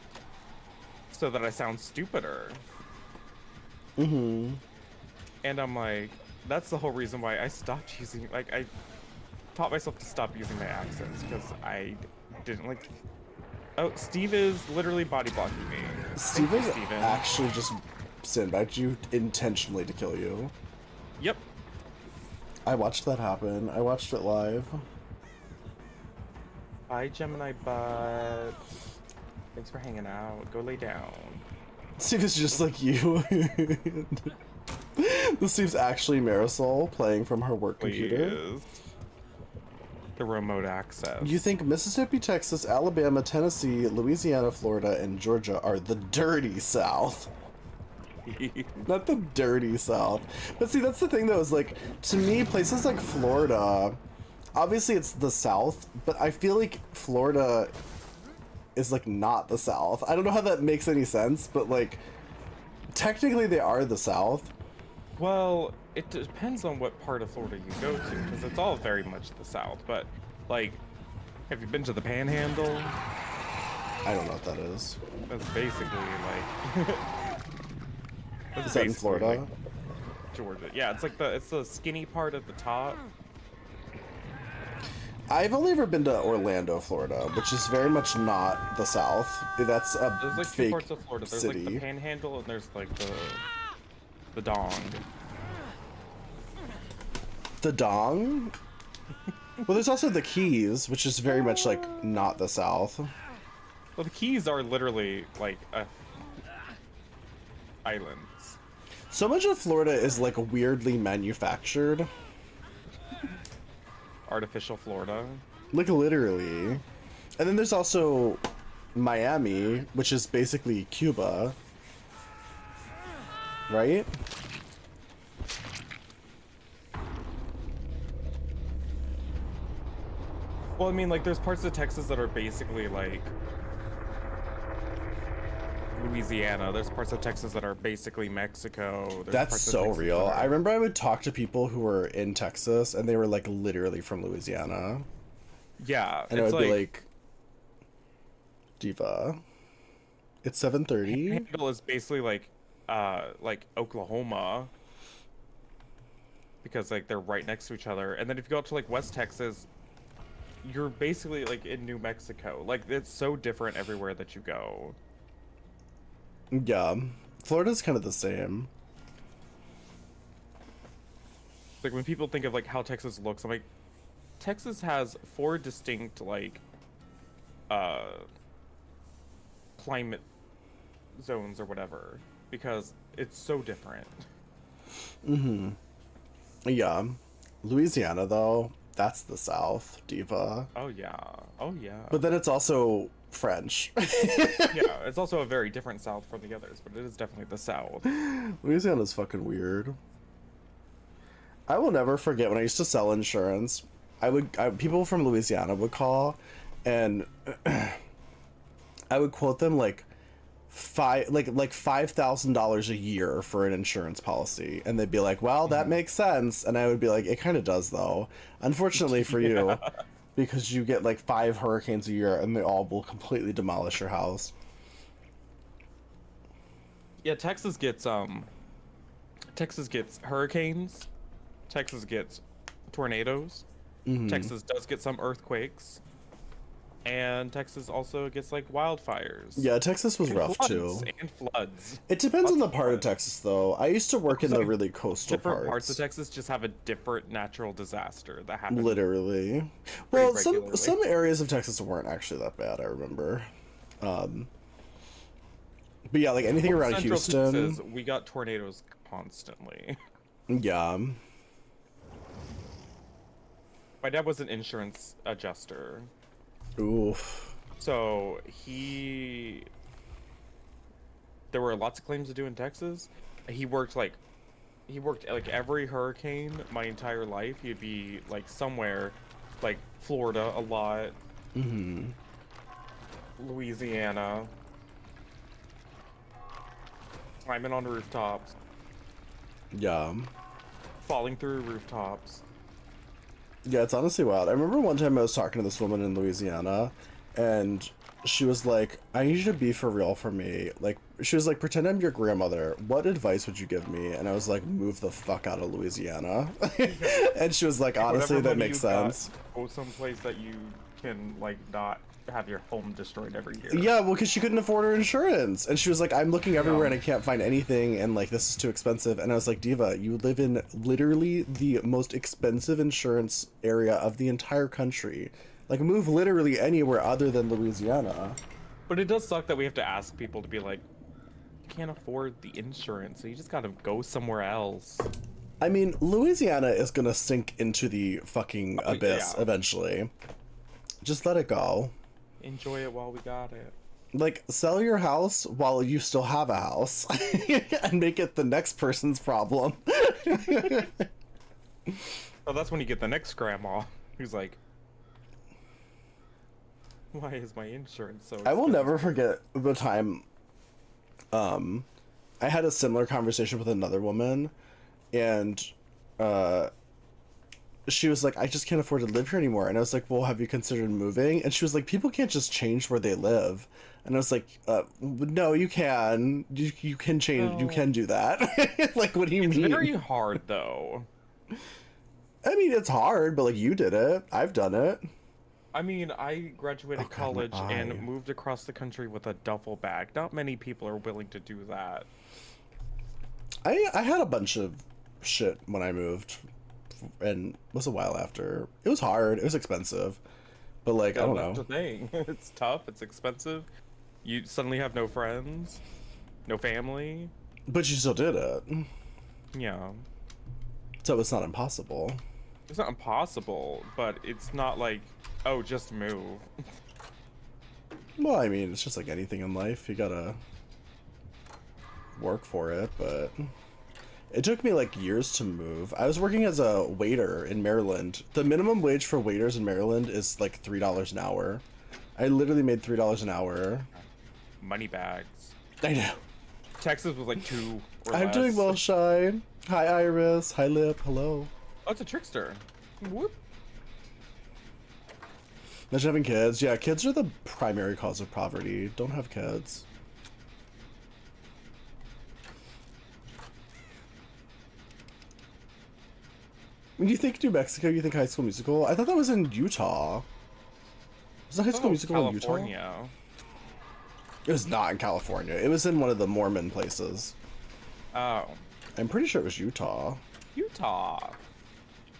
so that I sound stupider. Mm-hmm. And I'm like, that's the whole reason why I stopped using, like, I taught myself to stop using my accents because I didn't like. Oh, Steve is literally body blocking me. Thank Steve you, is Steven. actually just sandbagged you intentionally to kill you. Yep. I watched that happen. I watched it live. Hi, Gemini butts. Thanks for hanging out. Go lay down. Steve is just like you. This Steve's actually Marisol playing from her work computer. Please. The remote access. You think Mississippi, Texas, Alabama, Tennessee, Louisiana, Florida, and Georgia are the dirty South. Not the dirty South. But see, that's the thing though, is like, to me, places like Florida, obviously it's the South, but I feel like Florida is like not the South. I don't know how that makes any sense, but like, technically they are the South. Well, it depends on what part of Florida you go to, because it's all very much the South. But, like, have you been to the Panhandle? I don't know what that is. That's basically like. That's Is that in basically, Florida? like, Georgia. Yeah, it's like it's the skinny part at the top. I've only ever been to Orlando, Florida, which is very much not the South. That's a There's like two fake parts of Florida. There's city. like the Panhandle and there's like the Dong. The Dong? Well, there's also the Keys, which is very much like not the South. Well, the Keys are literally like islands. So much of Florida is like weirdly manufactured. Artificial Florida. Like literally. And then there's also Miami, which is basically Cuba. Right? Well, I mean, like, there's parts of Texas that are basically like Louisiana. There's parts of Texas that are basically Mexico. There's That's parts of so Texas real. that I are... remember I would talk to people who were in Texas and they were like literally from Louisiana. Yeah, And I it's would be like, Diva, it's 7:30. Panhandle is basically like Oklahoma because like they're right next to each other. And then if you go up to like West Texas, you're basically like in New Mexico. Like it's so different everywhere that you go. Yeah. Florida's kind of the same. It's like when people think of like how Texas looks, I'm like, Texas has 4 distinct like climate zones or whatever because it's so different. Mm-hmm. Yeah. Louisiana, though, that's the South, Diva. Oh yeah. Oh yeah. But then it's also French. Yeah, it's also a very different South from the others, but it is definitely the South. Louisiana's fucking weird. I will never forget when I used to sell insurance. People from Louisiana would call, and I would quote them like $5,000 a year for an insurance policy, and they'd be like, "Well, that makes sense," and I would be like, "It kind of does, though. Unfortunately for you, because you get like 5 hurricanes a year, and they all will completely demolish your house." Yeah, Texas gets hurricanes. Texas gets tornadoes. Mm-hmm. Texas does get some earthquakes. And Texas also gets like wildfires. Yeah, Texas was And rough floods. too. And floods. It depends on Lots the of part of floods. Texas, though. I used to work in It's the like really coastal different parts of parts. Texas just have a different natural disaster that happens Literally. pretty Well, regularly. some areas of Texas weren't actually that bad, I remember. Um, but yeah, like anything Well, around Central Texas, Houston. we got tornadoes constantly. Yeah. My dad was an insurance adjuster. Oof. So there were lots of claims to do in Texas. He worked like every hurricane my entire life. He'd be like somewhere like Florida a lot, Mm-hmm. Louisiana, climbing on rooftops, Yeah. falling through rooftops. Yeah, it's honestly wild. I remember one time I was talking to this woman in Louisiana, and she was like, I need you to be for real for me. Like, she was like, pretend I'm your grandmother. What advice would you give me? And I was like, move the fuck out of Louisiana. And she was like, honestly, Whatever that money makes you got, sense. go someplace that you can like not have your home destroyed every year. Yeah, well, because she couldn't afford her insurance. And she was like, I'm looking everywhere and I Yeah. can't find anything. And like, this is too expensive. And I was like, Diva, you live in literally the most expensive insurance area of the entire country. Like, move literally anywhere other than Louisiana. But it does suck that we have to ask people to be like, you can't afford the insurance, so you just gotta go somewhere else. I mean, Louisiana is gonna sink into the fucking abyss Yeah. eventually. Just let it go. Enjoy it while we got it. Like, sell your house while you still have a house and make it the next person's problem. Oh, that's when you get the next grandma who's like, why is my insurance so I will expensive? never forget the time I had a similar conversation with another woman, and she was like, I just can't afford to live here anymore. And I was like, well, have you considered moving? And she was like, people can't just change where they live. And I was like, no, you can. You can change. You No. can do that. Like, what do you It's mean? very hard though. I mean, it's hard, but like, you did it. I've done it. I mean, I graduated Oh, God, my college eye. and moved across the country with a duffel bag. Not many people are willing to do that. I had a bunch of shit when I moved, and it was a while after. It was hard. It was expensive, but like, I don't That's know. the thing. It's tough. It's expensive. You suddenly have no friends, no family. But you still did it, Yeah. so it's not impossible. It's not impossible, but it's not like, oh, just move. Well, I mean, it's just like anything in life. You gotta work for it, but it took me like years to move. I was working as a waiter in Maryland. The minimum wage for waiters in Maryland is like $3 an hour. I literally made $3 an hour. Money bags. I know. Texas was like 2 or I'm less. doing well, Shine. Hi, Iris. Hi, Lip. Hello. Oh, it's a trickster. Whoop. Imagine having kids. Yeah, kids are the primary cause of poverty. Don't have kids. When you think New Mexico, you think High School Musical? I thought that was in Utah. Was the High School Oh, Musical in Utah? California. It was not in California. It was in one of the Mormon places. Oh. I'm pretty sure it was Utah. Utah.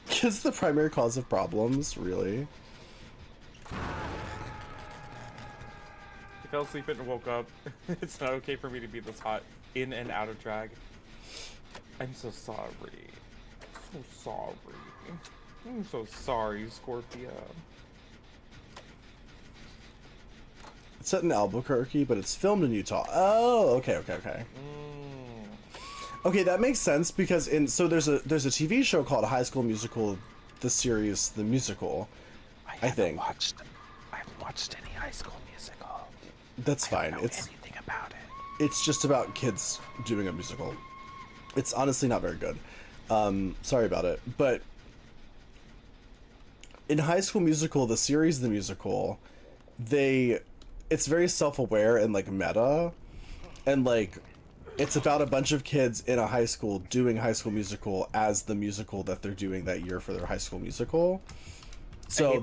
Kids the primary cause of problems, really? I fell asleep and woke up. It's not okay for me to be this hot in and out of drag. I'm so sorry. So sorry. I'm so sorry, Scorpio. It's set in Albuquerque, but it's filmed in Utah. Oh, okay. Okay, that makes sense because there's a TV show called High School Musical, the series, the musical. I think I haven't watched any High School Musical. that's fine. I don't know anything about it. It's just about kids doing a musical. It's honestly not very good. Sorry about it, but in High School Musical, the series, the musical, it's very self-aware and like meta, and like It's about a bunch of kids in a high school doing High School Musical as the musical that they're doing that year for their High School Musical. So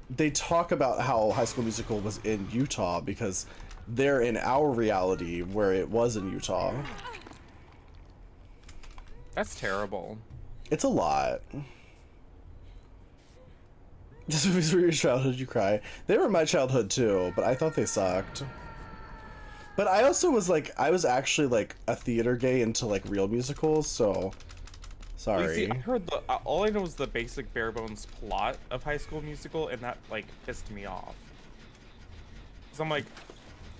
they talk about how High School Musical was in Utah because they're in our reality where it was in Utah. That's terrible. It's a lot. This movies were your childhood, you cry. They were my childhood too, but I thought they sucked. But I also was like, I was actually like a theater gay into like real musicals, so sorry. You see, I heard all I know is the basic bare bones plot of High School Musical, and that like pissed me off. So I'm like,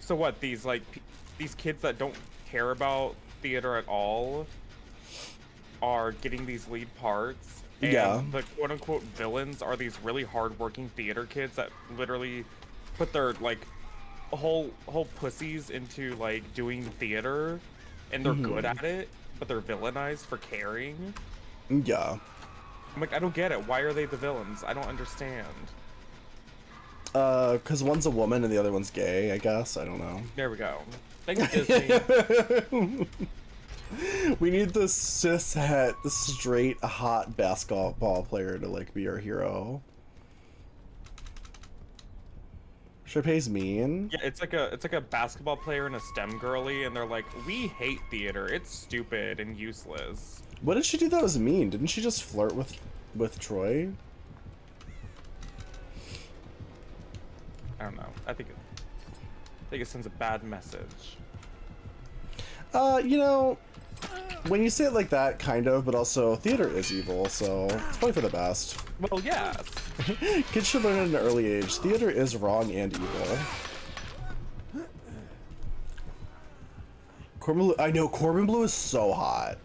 so what? These like these kids that don't care about theater at all are getting these lead parts, and Yeah. the quote unquote villains are these really hardworking theater kids that literally put their like whole pussies into like doing theater, and they're good at it, but they're villainized for caring. Yeah. I'm like, I don't get it. Why are they the villains? I don't understand. 'Cause one's a woman and the other one's gay, I guess. I don't know. There we go. Thanks, Disney. We need the cis-het, straight, hot basketball player to like be our hero. Sharpay's mean. Yeah, it's like a basketball player and a STEM girly, and they're like, we hate theater. It's stupid and useless. What did she do that was mean? Didn't she just flirt with Troy? I don't know. I think it sends a bad message. You know, when you say it like that, kind of, but also theater is evil, so it's probably for the best. Well, yes. Kids should learn at an early age. Theater is wrong and evil. Corbin Blue, I know Corbin Blue is so hot.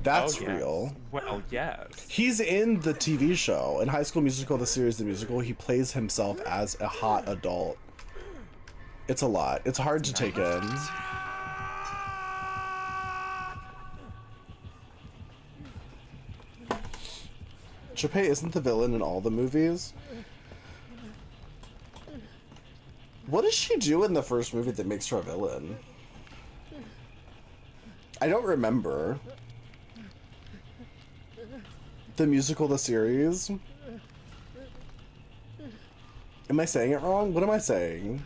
That's Oh, yes. real. Well, yes. He's in the TV show. In High School Musical, the series, the musical, he plays himself as a hot adult. It's a lot. It's hard to take in. Sharpay isn't the villain in all the movies. What does she do in the first movie that makes her a villain? I don't remember. The musical, the series? Am I saying it wrong? What am I saying?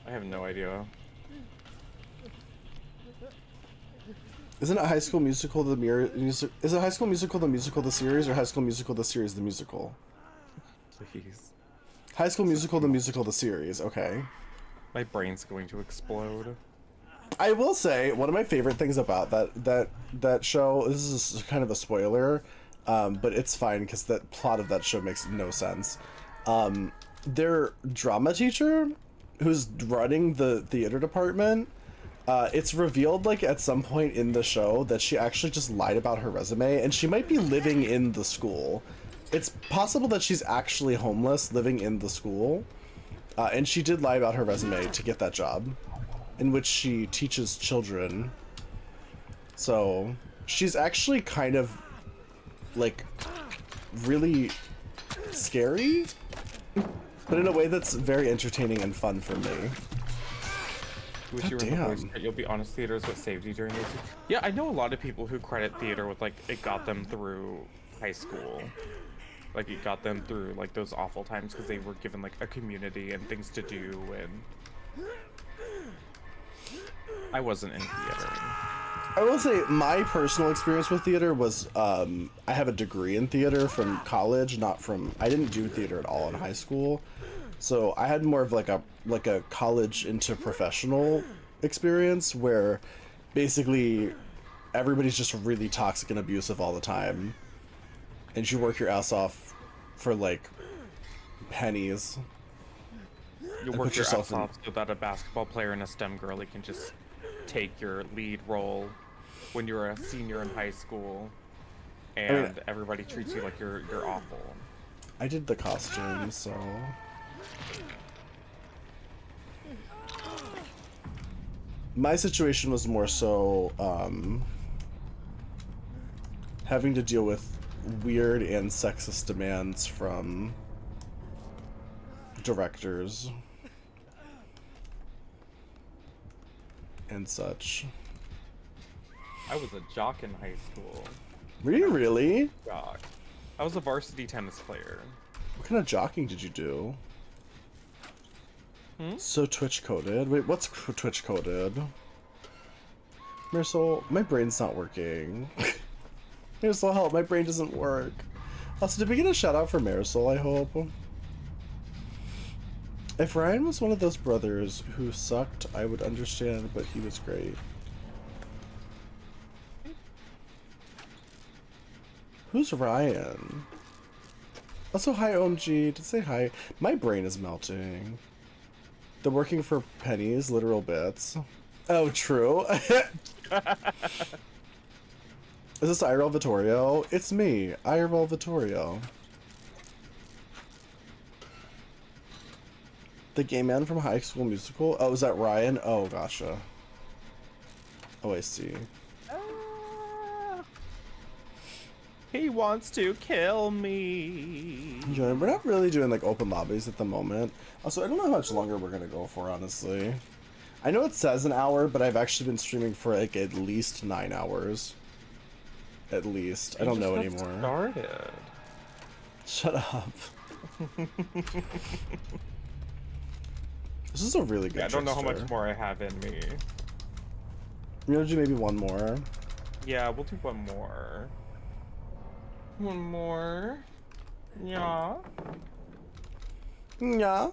I have no idea. Isn't it High School Musical the music? Is it High School Musical the series, or High School Musical the series the musical? Please. High School Musical the series. Okay. My brain's going to explode. I will say one of my favorite things about that show. This is kind of a spoiler, but it's fine because the plot of that show makes no sense. Their drama teacher, who's running the theater department, it's revealed like at some point in the show that she actually just lied about her resume, and she might be living in the school. It's possible that she's actually homeless living in the school, and she did lie about her resume to get that job, in which she teaches children. So she's actually kind of like really scary, but in a way that's very entertaining and fun for me. Wish you were in the Damn. voice, but you'll be honest, theater is what saved you during those. Yeah, I know a lot of people who credit theater with like it got them through high school. Like it got them through like those awful times because they were given like a community and things to do, and I wasn't in theater. I will say my personal experience with theater was I have a degree in theater from college, not from I didn't do theater at all in high school. So I had more of like a college into professional experience where basically everybody's just really toxic and abusive all the time. And you work your ass off for like pennies. You And work put your yourself ass in- off so that a basketball player and a STEM girly can just take your lead role when you're a senior in high school, and everybody treats you like you're awful. I did the costume, so my situation was more so having to deal with weird and sexist demands from directors. and such. I was a jock in high school. Were you really? Jock. I was a varsity tennis player. What kind of jockeying did you do? Hmm? So Twitch coded. Wait, what's Twitch coded? Marisol, my brain's not working. Marisol, help, my brain doesn't work. Also, did we get a shout out for Marisol, I hope? If Ryan was one of those brothers who sucked, I would understand, but he was great. Who's Ryan? Also, hi, OMG. To say hi. My brain is melting. The working for pennies, literal bits. Oh, true. Is this IRL Vittorio? It's me, IRL Vittorio. The gay man from High School Musical? Oh, is that Ryan? Oh, gotcha. Oh, I see. He wants to kill me. Yeah, we're not really doing like open lobbies at the moment. Also, I don't know how much longer we're gonna go for, honestly. I know it says an hour, but I've actually been streaming for like at least 9 hours. At least. I don't know anymore. Started. Shut up. This is a really good Yeah, I don't know how trickster. much more I have in me. We're gonna do maybe one more. Yeah, we'll do one more. One more. Yeah. Yeah.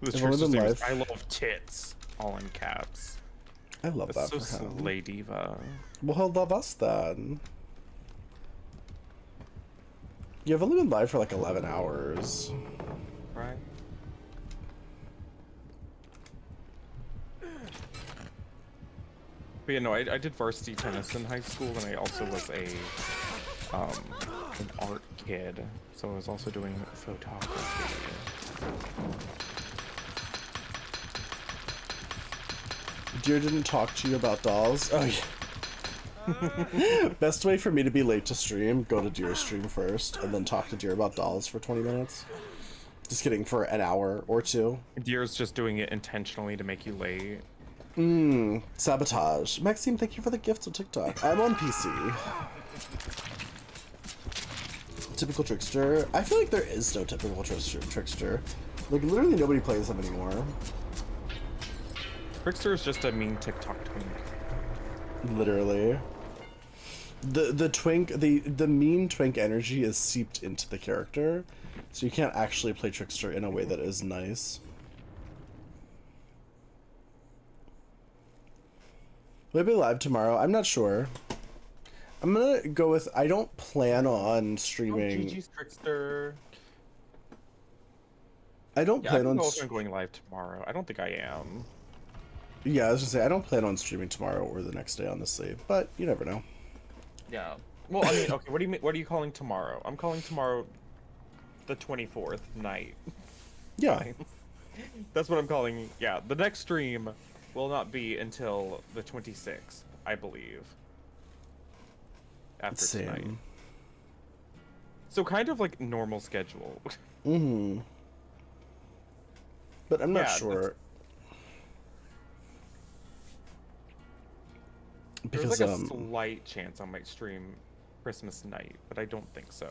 This If only trickster's been name is live. I love tits. All in caps. I love That's that so for him. slay diva. Well, he'll love us then. You've only been live for like 11 hours. Right? But yeah, no, I did varsity tennis in high school, and I also was an art kid, so I was also doing photography. Deer didn't talk to you about dolls? Oh, yeah. Best way for me to be late to stream, go to Deer's stream first, and then talk to Deer about dolls for 20 minutes. Just kidding, for an hour or two. Deer's just doing it intentionally to make you late. Sabotage. Maxime, thank you for the gifts on TikTok. I'm on PC. Typical trickster. I feel like there is no typical trickster. Like, literally nobody plays them anymore. Trickster is just a mean TikTok twink. Literally. The twink, the mean twink energy is seeped into the character, so you can't actually play trickster in a way that is nice. Will I be live tomorrow? I'm not sure. I'm gonna go with, I don't plan on streaming. GG's Trickster. I don't Yeah, I plan don't on. know if I'm going live tomorrow. I don't think I am. Yeah, I was gonna say I don't plan on streaming tomorrow or the next day, honestly. But you never know. Yeah. Well, I mean, okay. What do you mean? What are you calling tomorrow? I'm calling tomorrow the 24th night. Yeah. That's what I'm calling. Yeah, the next stream will not be until the 26th, I believe. After tonight. Same. So kind of like normal schedule. Mm-hmm. But I'm not Yeah, sure. There's Because like a slight chance I might stream Christmas night, but I don't think so.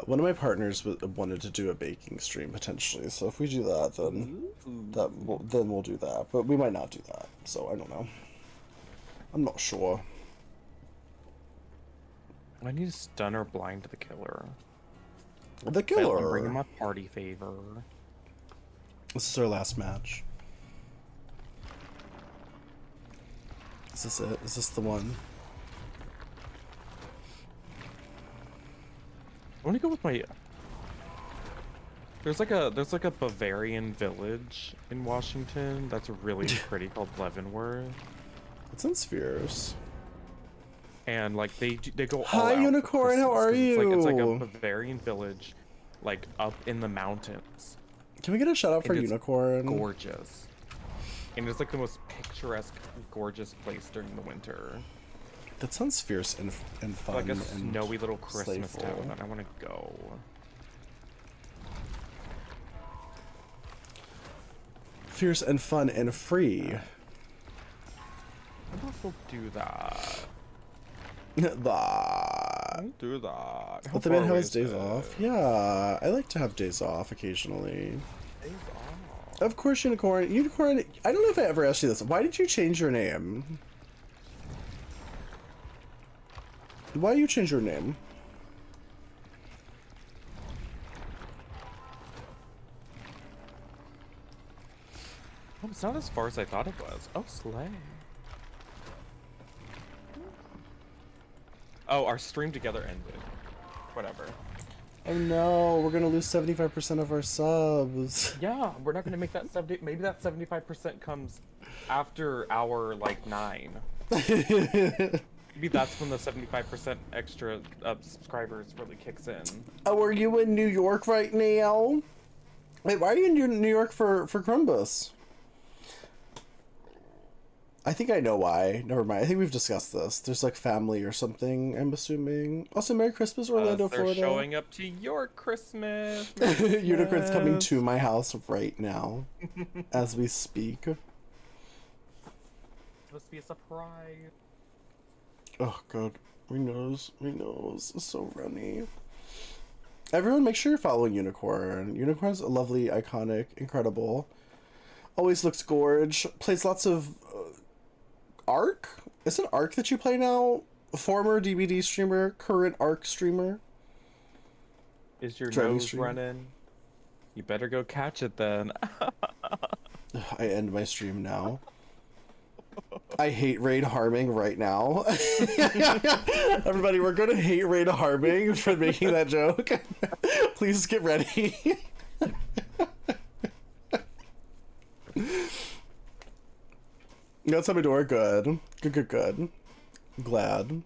one of my partners wanted to do a baking stream potentially, so if we do that, then then we'll do that. But we might not do that, so I don't know. I'm not sure. I need to stun or blind the killer. The killer. Bring him my party favor. This is our last match. Is this it? Is this the one? I want to go with my. There's like a Bavarian village in Washington that's really pretty called Leavenworth, It's in Spheres. and like they go all Hi, out for Unicorn, how Christmas, are 'cause it's like a you? Bavarian village, like up in the mountains. Can we get a shout out for And it's Unicorn? Gorgeous, and it's like the most picturesque, gorgeous place during the winter. That sounds fierce and fun. Like a and snowy little Christmas slayful. town, and I want to go. Fierce and fun and free. I wonder if we'll do that. That. We'll do that. Let the man have his days off. Yeah, I like to have days off occasionally. Days off. Of course, Unicorn. Unicorn, I don't know if I ever asked you this. Why did you change your name? Why you change your name? Oh, it's not as far as I thought it was. Oh, slay. Oh, our stream together ended. Whatever. Oh no, we're gonna lose 75% of our subs. Yeah, we're not gonna make that 70. Maybe that 75% comes after hour like 9. Maybe that's when the 75% extra subscribers really kicks in. Oh, are you in New York right now? Wait, why are you in New York for Columbus? I think I know why. Never mind. I think we've discussed this. There's like family or something, I'm assuming. Also, Merry Christmas, Orlando, They're Florida. showing up to your Christmas. Unicorn's coming to my house right now as we speak. It's supposed to be a surprise. Oh god, my nose is so runny. Everyone make sure you're following Unicorn. Unicorn's a lovely, iconic, incredible. Always looks gorge. Plays lots of Ark? Is it Ark that you play now? Former DBD streamer, current Ark streamer. Is your Driving nose stream. running? You better go catch it then. I end my stream now. I hate raid harming right now. Everybody, we're going to hate raid harming for making that joke. Please get ready. That's how we do it. Good. Good. Glad.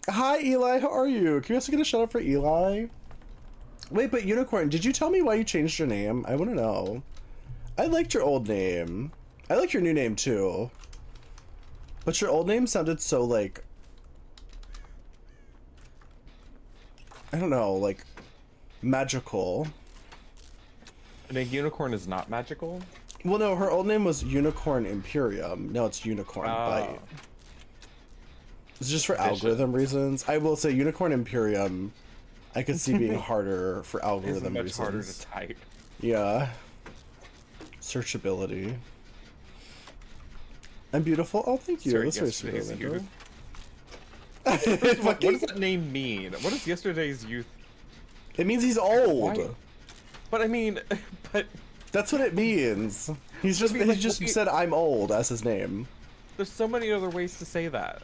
Hi, Eli. How are you? Can you also get a shout out for Eli? Wait, but Unicorn, did you tell me why you changed your name? I want to know. I liked your old name. I like your new name too. But your old name sounded so like... I don't know, like... magical. And a unicorn is not magical? Well, no, her old name was Unicorn Imperium. Now it's Unicorn Bite. It's just for algorithm reasons. I will say Unicorn Imperium, I could see being harder for It's algorithm much reasons. harder to type. Yeah. Searchability. I'm beautiful. Oh, thank you. Sorry, That's very sweet, yesterday's Orlando. First of all, what does that name mean? What does yesterday's youth? It means he's old. Why? But I mean, but That's what it means. He's just mean, like, he just we- said I'm old as his name. there's so many other ways to say that.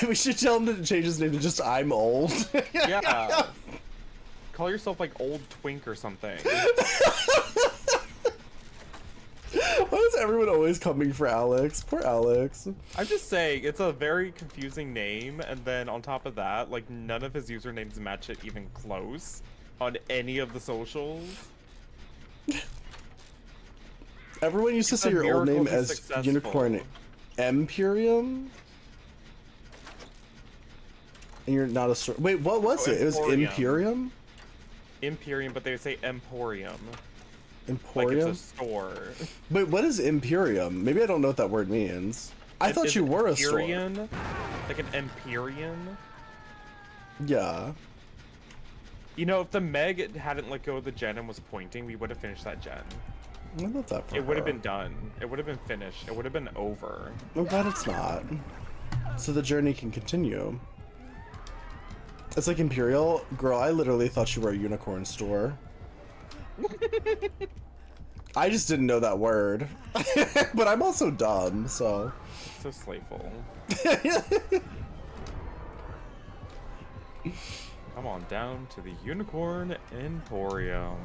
We should tell him to change his name to just I'm old. Yeah. Call yourself like Old Twink or something. Why is everyone always coming for Alex? Poor Alex. I'm just saying, it's a very confusing name, and then on top of that, like none of his usernames match it even close on any of the socials. Everyone used to It's say a your old miracle name he's as successful. Unicorn Imperium. And you're not a store. Wait, what was Oh, it? It was Emporium. Imperium? Imperium, but they would say Emporium. Like Emporium? it's a store. Wait, what is Imperium? Maybe I don't know what that word means. I thought Is you were a store. Empyrean? Like an Empyrean? Yeah. You know, if the Meg hadn't let go of the gen and was pointing, we would have finished that gen. I love that for It would have her. been done. It would have been finished. It would have been over. I'm glad it's not. So the journey can continue. It's like Imperial. Girl, I literally thought you were a unicorn store. I just didn't know that word. But I'm also dumb, so... It's so slayful. Come on down to the Unicorn Emporium.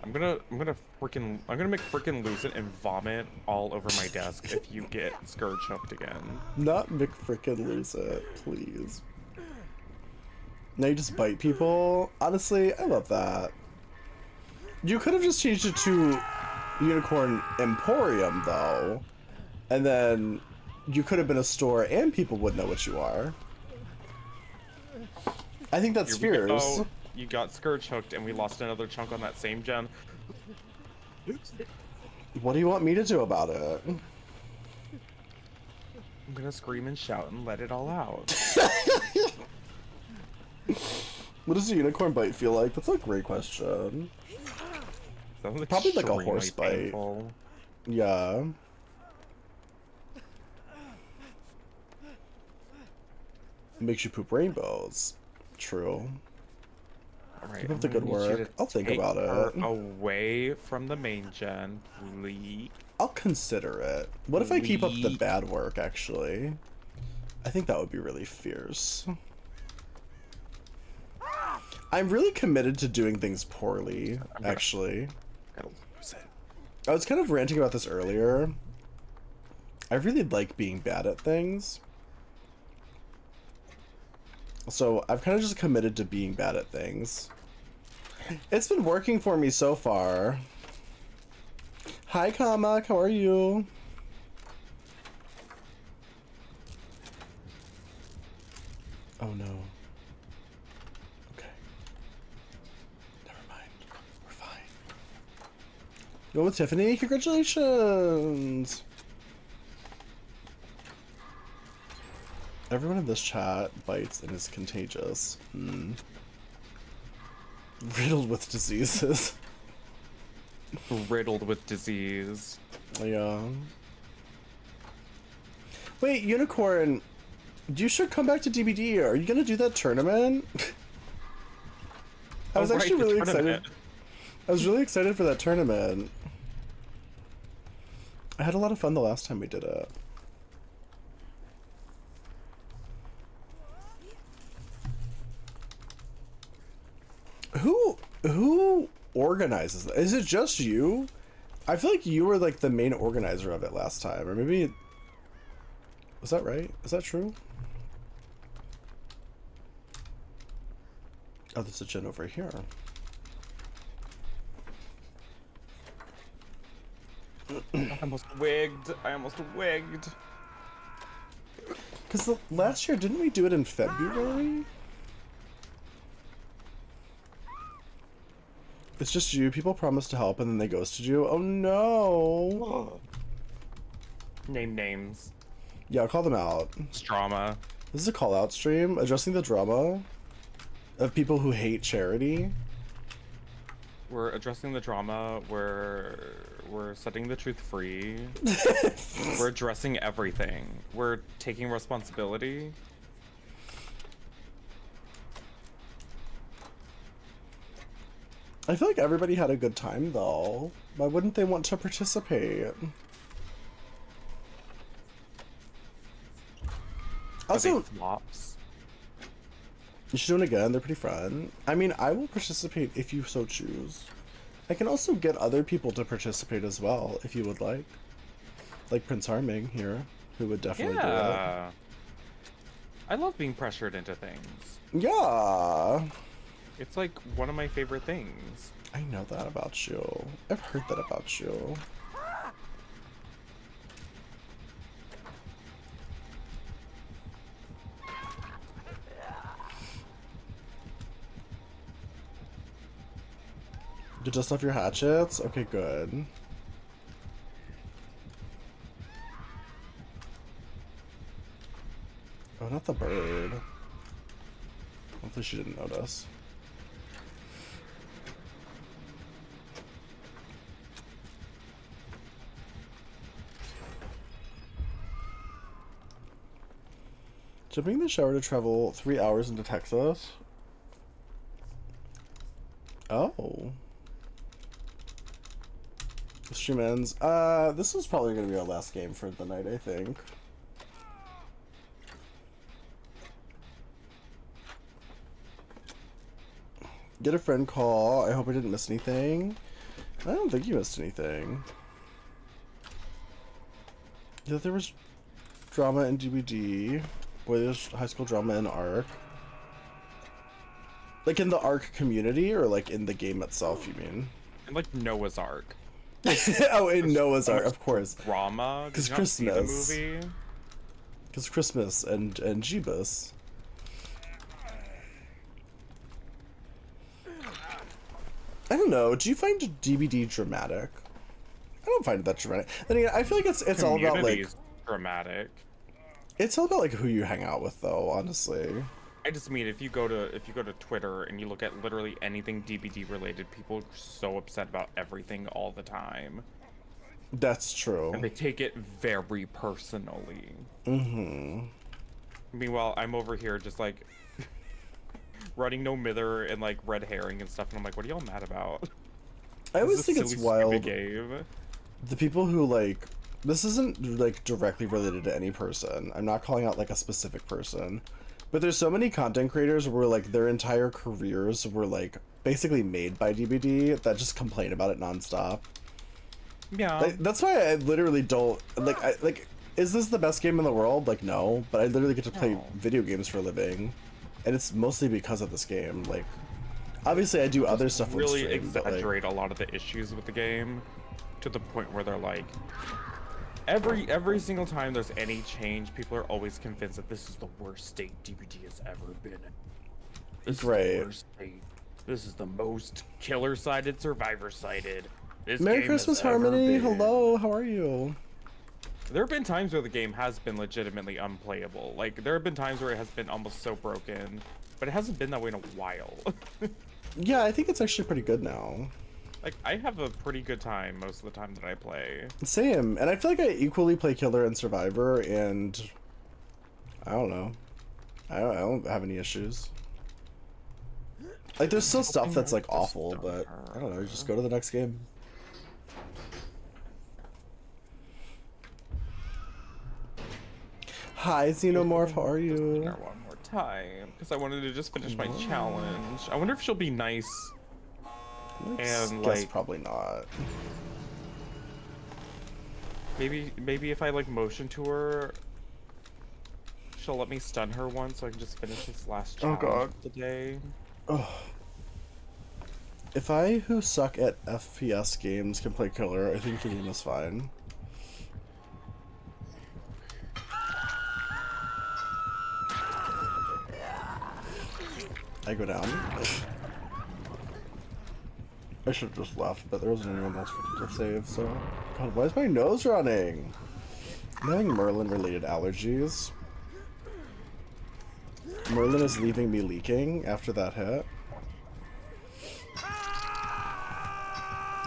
I'm gonna make frickin' lose it and vomit all over my desk if you get scourge hooked again. Not McFrickin' lose it, please. Now you just bite people? Honestly, I love that. You could have just changed it to Unicorn Emporium, though. And then you could have been a store and people would know what you are. I think that's fierce. Oh, you got scourge hooked and we lost another chunk on that same gen. What do you want me to do about it? I'm gonna scream and shout and let it all out. What does a unicorn bite feel like? That's a great question. Sounds Probably like a extremely horse bite. painful. Yeah. It makes you poop rainbows. True. Alright, Keep up the good work. I'll think about it. Away from the main gen, please. I'll consider it. What if I keep up the bad work, actually? I think that would be really fierce. I'm really committed to doing things poorly, actually. Gotta lose it. I was kind of ranting about this earlier. I really like being bad at things. So I've kind of just committed to being bad at things. It's been working for me so far. Hi, Kamak, how are you? Oh no. Okay. Never mind. We're fine. Go with Tiffany. Congratulations! Everyone in this chat bites and is contagious. Riddled with diseases. Riddled with disease. Yeah. Wait, Unicorn, you should come back to DBD. Are you gonna do that tournament? I was actually really excited. I was really excited for that tournament. I had a lot of fun the last time we did it. Who organizes that? Is it just you? I feel like you were like the main organizer of it last time, or maybe... Was that right? Is that true? Oh, there's a gen over here. I almost wigged. I almost wigged. Because last year, didn't we do it in February? It's just you. People promise to help and then they ghosted you. Oh no. Name names. Yeah, I'll call them out. It's drama. This is a call out stream addressing the drama of people who hate charity. We're addressing the drama. We're setting the truth free. We're addressing everything. We're taking responsibility. I feel like everybody had a good time though. Why wouldn't they want to participate? Also, flops. You should do it again. They're pretty fun. I mean, I will participate if you so choose. I can also get other people to participate as well if you would like. Like Prince Harming here, who would definitely do it. I love being pressured into things. Yeah. It's like one of my favorite things. I know that about you. I've heard that about you. You dust off your hatchets? Okay, good. Oh, not the bird. Hopefully she didn't notice. Jumping in the shower to travel 3 hours into Texas? Oh. The stream ends. This is probably gonna be our last game for the night, I think. Get a friend call. I hope I didn't miss anything. I don't think you missed anything. Yeah, there was drama in DBD. Boy, there's high school drama in ARC. Like in the ARC community or like in the game itself, you mean? And like Noah's Ark. Oh, in Noah's So Ark, much of course. drama. Did 'Cause you not see the Christmas. movie? Because Christmas and Jeebus. I don't know. Do you find DBD dramatic? I don't find it that dramatic. Then again, I feel like it's all about like Community's dramatic. it's all about like who you hang out with, though. Honestly, I just mean if you go to Twitter and you look at literally anything DBD related, people are so upset about everything all the time. that's true. And they take it very personally. Mm-hmm. Meanwhile, I'm over here just like running no mither and like red herring and stuff, and I'm like, what are y'all mad about? I always This is think a it's silly, wild. stupid game. The people who like this isn't like directly related to any person. I'm not calling out like a specific person, but there's so many content creators where like their entire careers were like basically made by DBD that just complain about it nonstop. Yeah. Like, that's why I literally don't like. Is this the best game in the world? Like, no. But I literally get to play No. video games for a living, and it's mostly because of this game. Like, obviously, I do other stuff. on Really stream, but, like, exaggerate a lot of the issues with the game to the point where they're like, every single time there's any change, people are always convinced that this is the worst state DBD has ever been in. This is Great. the worst state. This is the most killer-sided, survivor-sided. This Merry game has Christmas, ever Harmony. been. Hello, how are you? There have been times where the game has been legitimately unplayable. Like, there have been times where it has been almost so broken, but it hasn't been that way in a while. Yeah, I think it's actually pretty good now. Like, I have a pretty good time most of the time that I play. Same, and I feel like I equally play Killer and Survivor, and I don't know. I don't have any issues. Like, there's still stuff that's like awful, but I don't know. Just go to the next game. Hi, Xenomorph. How are you? One more time, because I wanted to just finish my challenge. I wonder if she'll be nice. Let's And, guess like- probably not. Maybe if I like motion to her, she'll let me stun her once, so I can just finish this last Oh, challenge God. of the day. If I, who suck at FPS games, can play Killer, I think the game is fine. I go down. I should have just left, but there wasn't anyone else to save, so... God, why is my nose running? I'm having Merlin-related allergies. Merlin is leaving me leaking after that hit.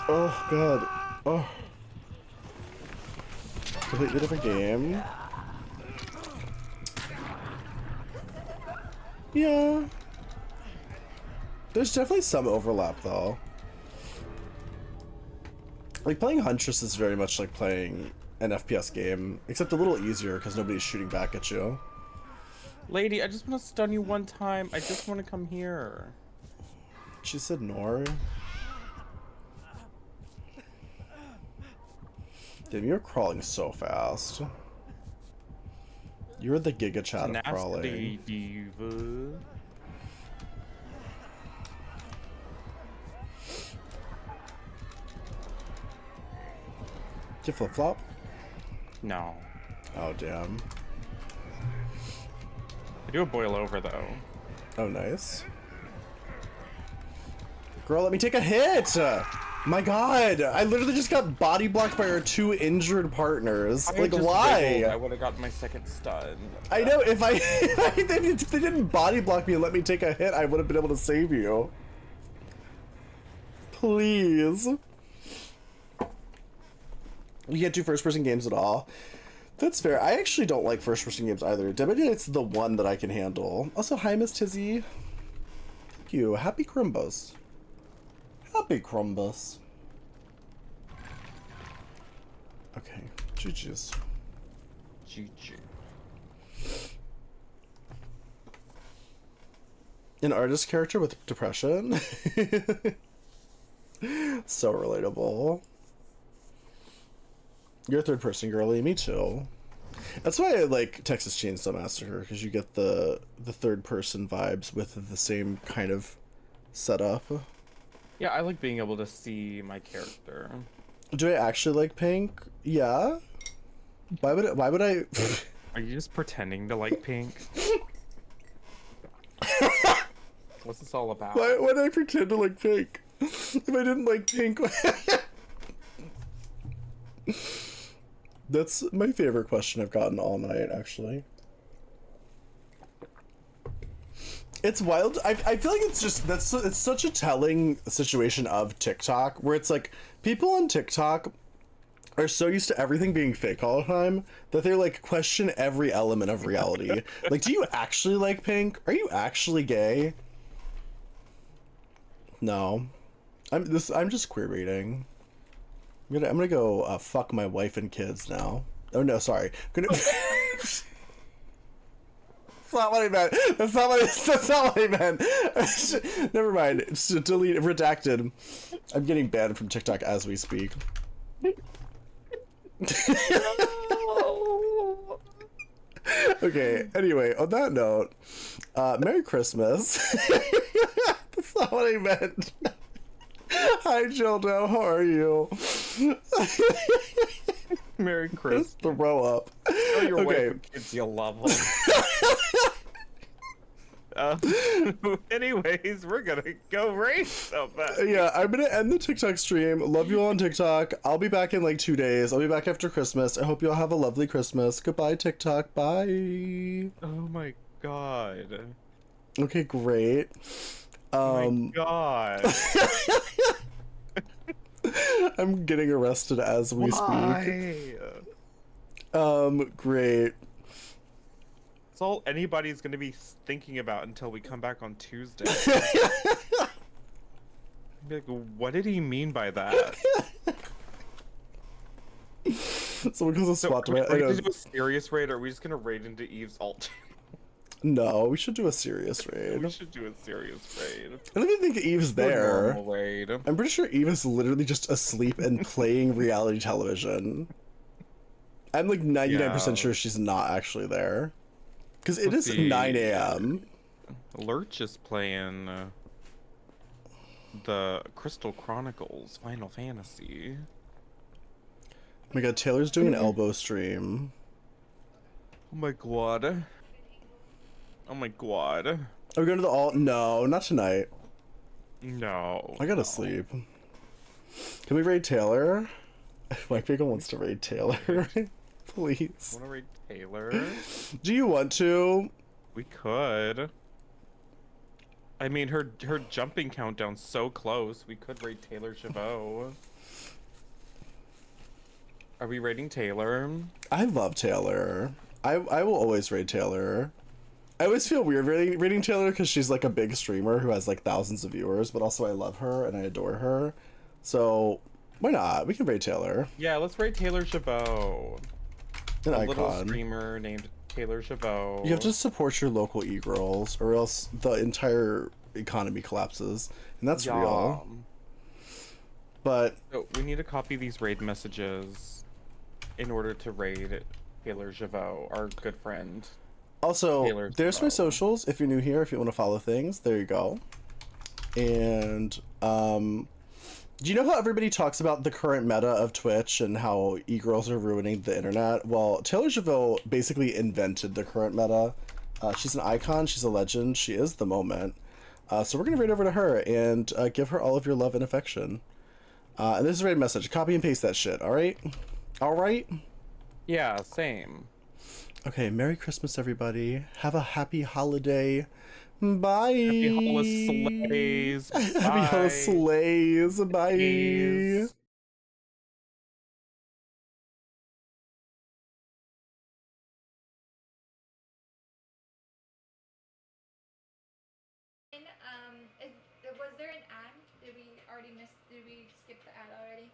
Oh, God. Oh. Completely different game. Yeah. There's definitely some overlap, though. Like, playing Huntress is very much like playing an FPS game, except a little easier because nobody's shooting back at you. Lady, I just want to stun you one time. I just want to come here. She said Nor. Damn, you're crawling so fast. You're the Giga Chat of crawling. Nasty diva. Do you flip flop? No. Oh, damn. I do a boil over though. Oh, nice. Girl, let me take a hit! My god! I literally just got body blocked by our two injured partners. I Like, just why? wiggled, I would have gotten my second stun. I know, if they didn't body block me and let me take a hit, I would have been able to save you. Please. You can't do first-person games at all. That's fair. I actually don't like first-person games either. Definitely it's the one that I can handle. Also, hi, Miss Tizzy. Thank you. Happy Crumbus. Happy Crumbus. Okay. GG's. GG. An artist character with depression? So relatable. You're a third person girly, me too. That's why I like Texas Chainsaw Massacre, because you get the third person vibes with the same kind of setup. Yeah, I like being able to see my character. Do I actually like pink? Yeah. Why would I? Are you just pretending to like pink? What's this all about? Why would I pretend to like pink? If I didn't like pink. That's my favorite question I've gotten all night, actually. It's wild. I feel like it's just it's such a telling situation of TikTok where it's like people on TikTok are so used to everything being fake all the time that they like question every element of reality. Like, do you actually like pink? Are you actually gay? No. I'm just queer baiting. I'm gonna go fuck my wife and kids now. Oh no, sorry. I'm gonna That's not what I meant. That's not what I meant. Never mind. It's delete redacted. I'm getting banned from TikTok as we speak. Okay, anyway, on that note, Merry Christmas. That's not what I meant. Hi, Jildo. How are you? Merry Christmas. Throw up. Oh, your Okay. wife and kids, you love them. Anyways, we're gonna go race somebody. Yeah, I'm gonna end the TikTok stream. Love you all on TikTok. I'll be back in like 2 days. I'll be back after Christmas. I hope you all have a lovely Christmas. Goodbye, TikTok. Bye. Oh my god. Okay, great. Oh my god. I'm getting arrested as we speak. Why? Great. It's all anybody's gonna be thinking about until we come back on Tuesday. Be like, what did he mean by that? Someone calls a So, SWAT to are my. we gonna do a serious raid, or are we just gonna raid into Eve's alt? No, we should do a serious raid. We should do a serious raid. I don't even think Eve's Do a there. normal raid. I'm pretty sure Eve is literally just asleep and playing reality television. I'm like 99% sure she's not actually there. Because it Let's is see. 9 a.m. Lurch is playing the Crystal Chronicles Final Fantasy. Oh my god, Taylor's doing an elbow stream. Oh my god. Oh my god. Are we going to the alt? No, not tonight. No. I gotta sleep. Can we raid Taylor? Mike Bagel wants to raid Taylor. Please. Wanna raid Taylor? Do you want to? We could. I mean, her jumping countdown's so close. We could raid Taylor Chavot. Are we raiding Taylor? I love Taylor. I will always raid Taylor. I always feel weird raiding Taylor because she's like a big streamer who has like thousands of viewers, but also I love her and I adore her. So why not? We can raid Taylor. Yeah, let's raid Taylor Chavot. An A little icon. streamer named Taylor Chavot. You have to support your local e-girls or else the entire economy collapses. And that's real. But So we need to copy these raid messages in order to raid Taylor Chavot, our good friend. also, Taylor's there's my low. socials if you're new here, if you want to follow things. There you go. And do you know how everybody talks about the current meta of Twitch and how e-girls are ruining the internet? Well, Taylor Chavot basically invented the current meta. She's an icon, she's a legend, she is the moment. So we're gonna raid over to her and give her all of your love and affection. And this is a raid message. Copy and paste that shit, alright? Alright? Yeah, same. Okay, Merry Christmas, everybody. Have a happy holiday. Bye. Happy holidays. Happy holidays. Bye. Please. Was there an ad? Did we already miss? Did we skip the ad already?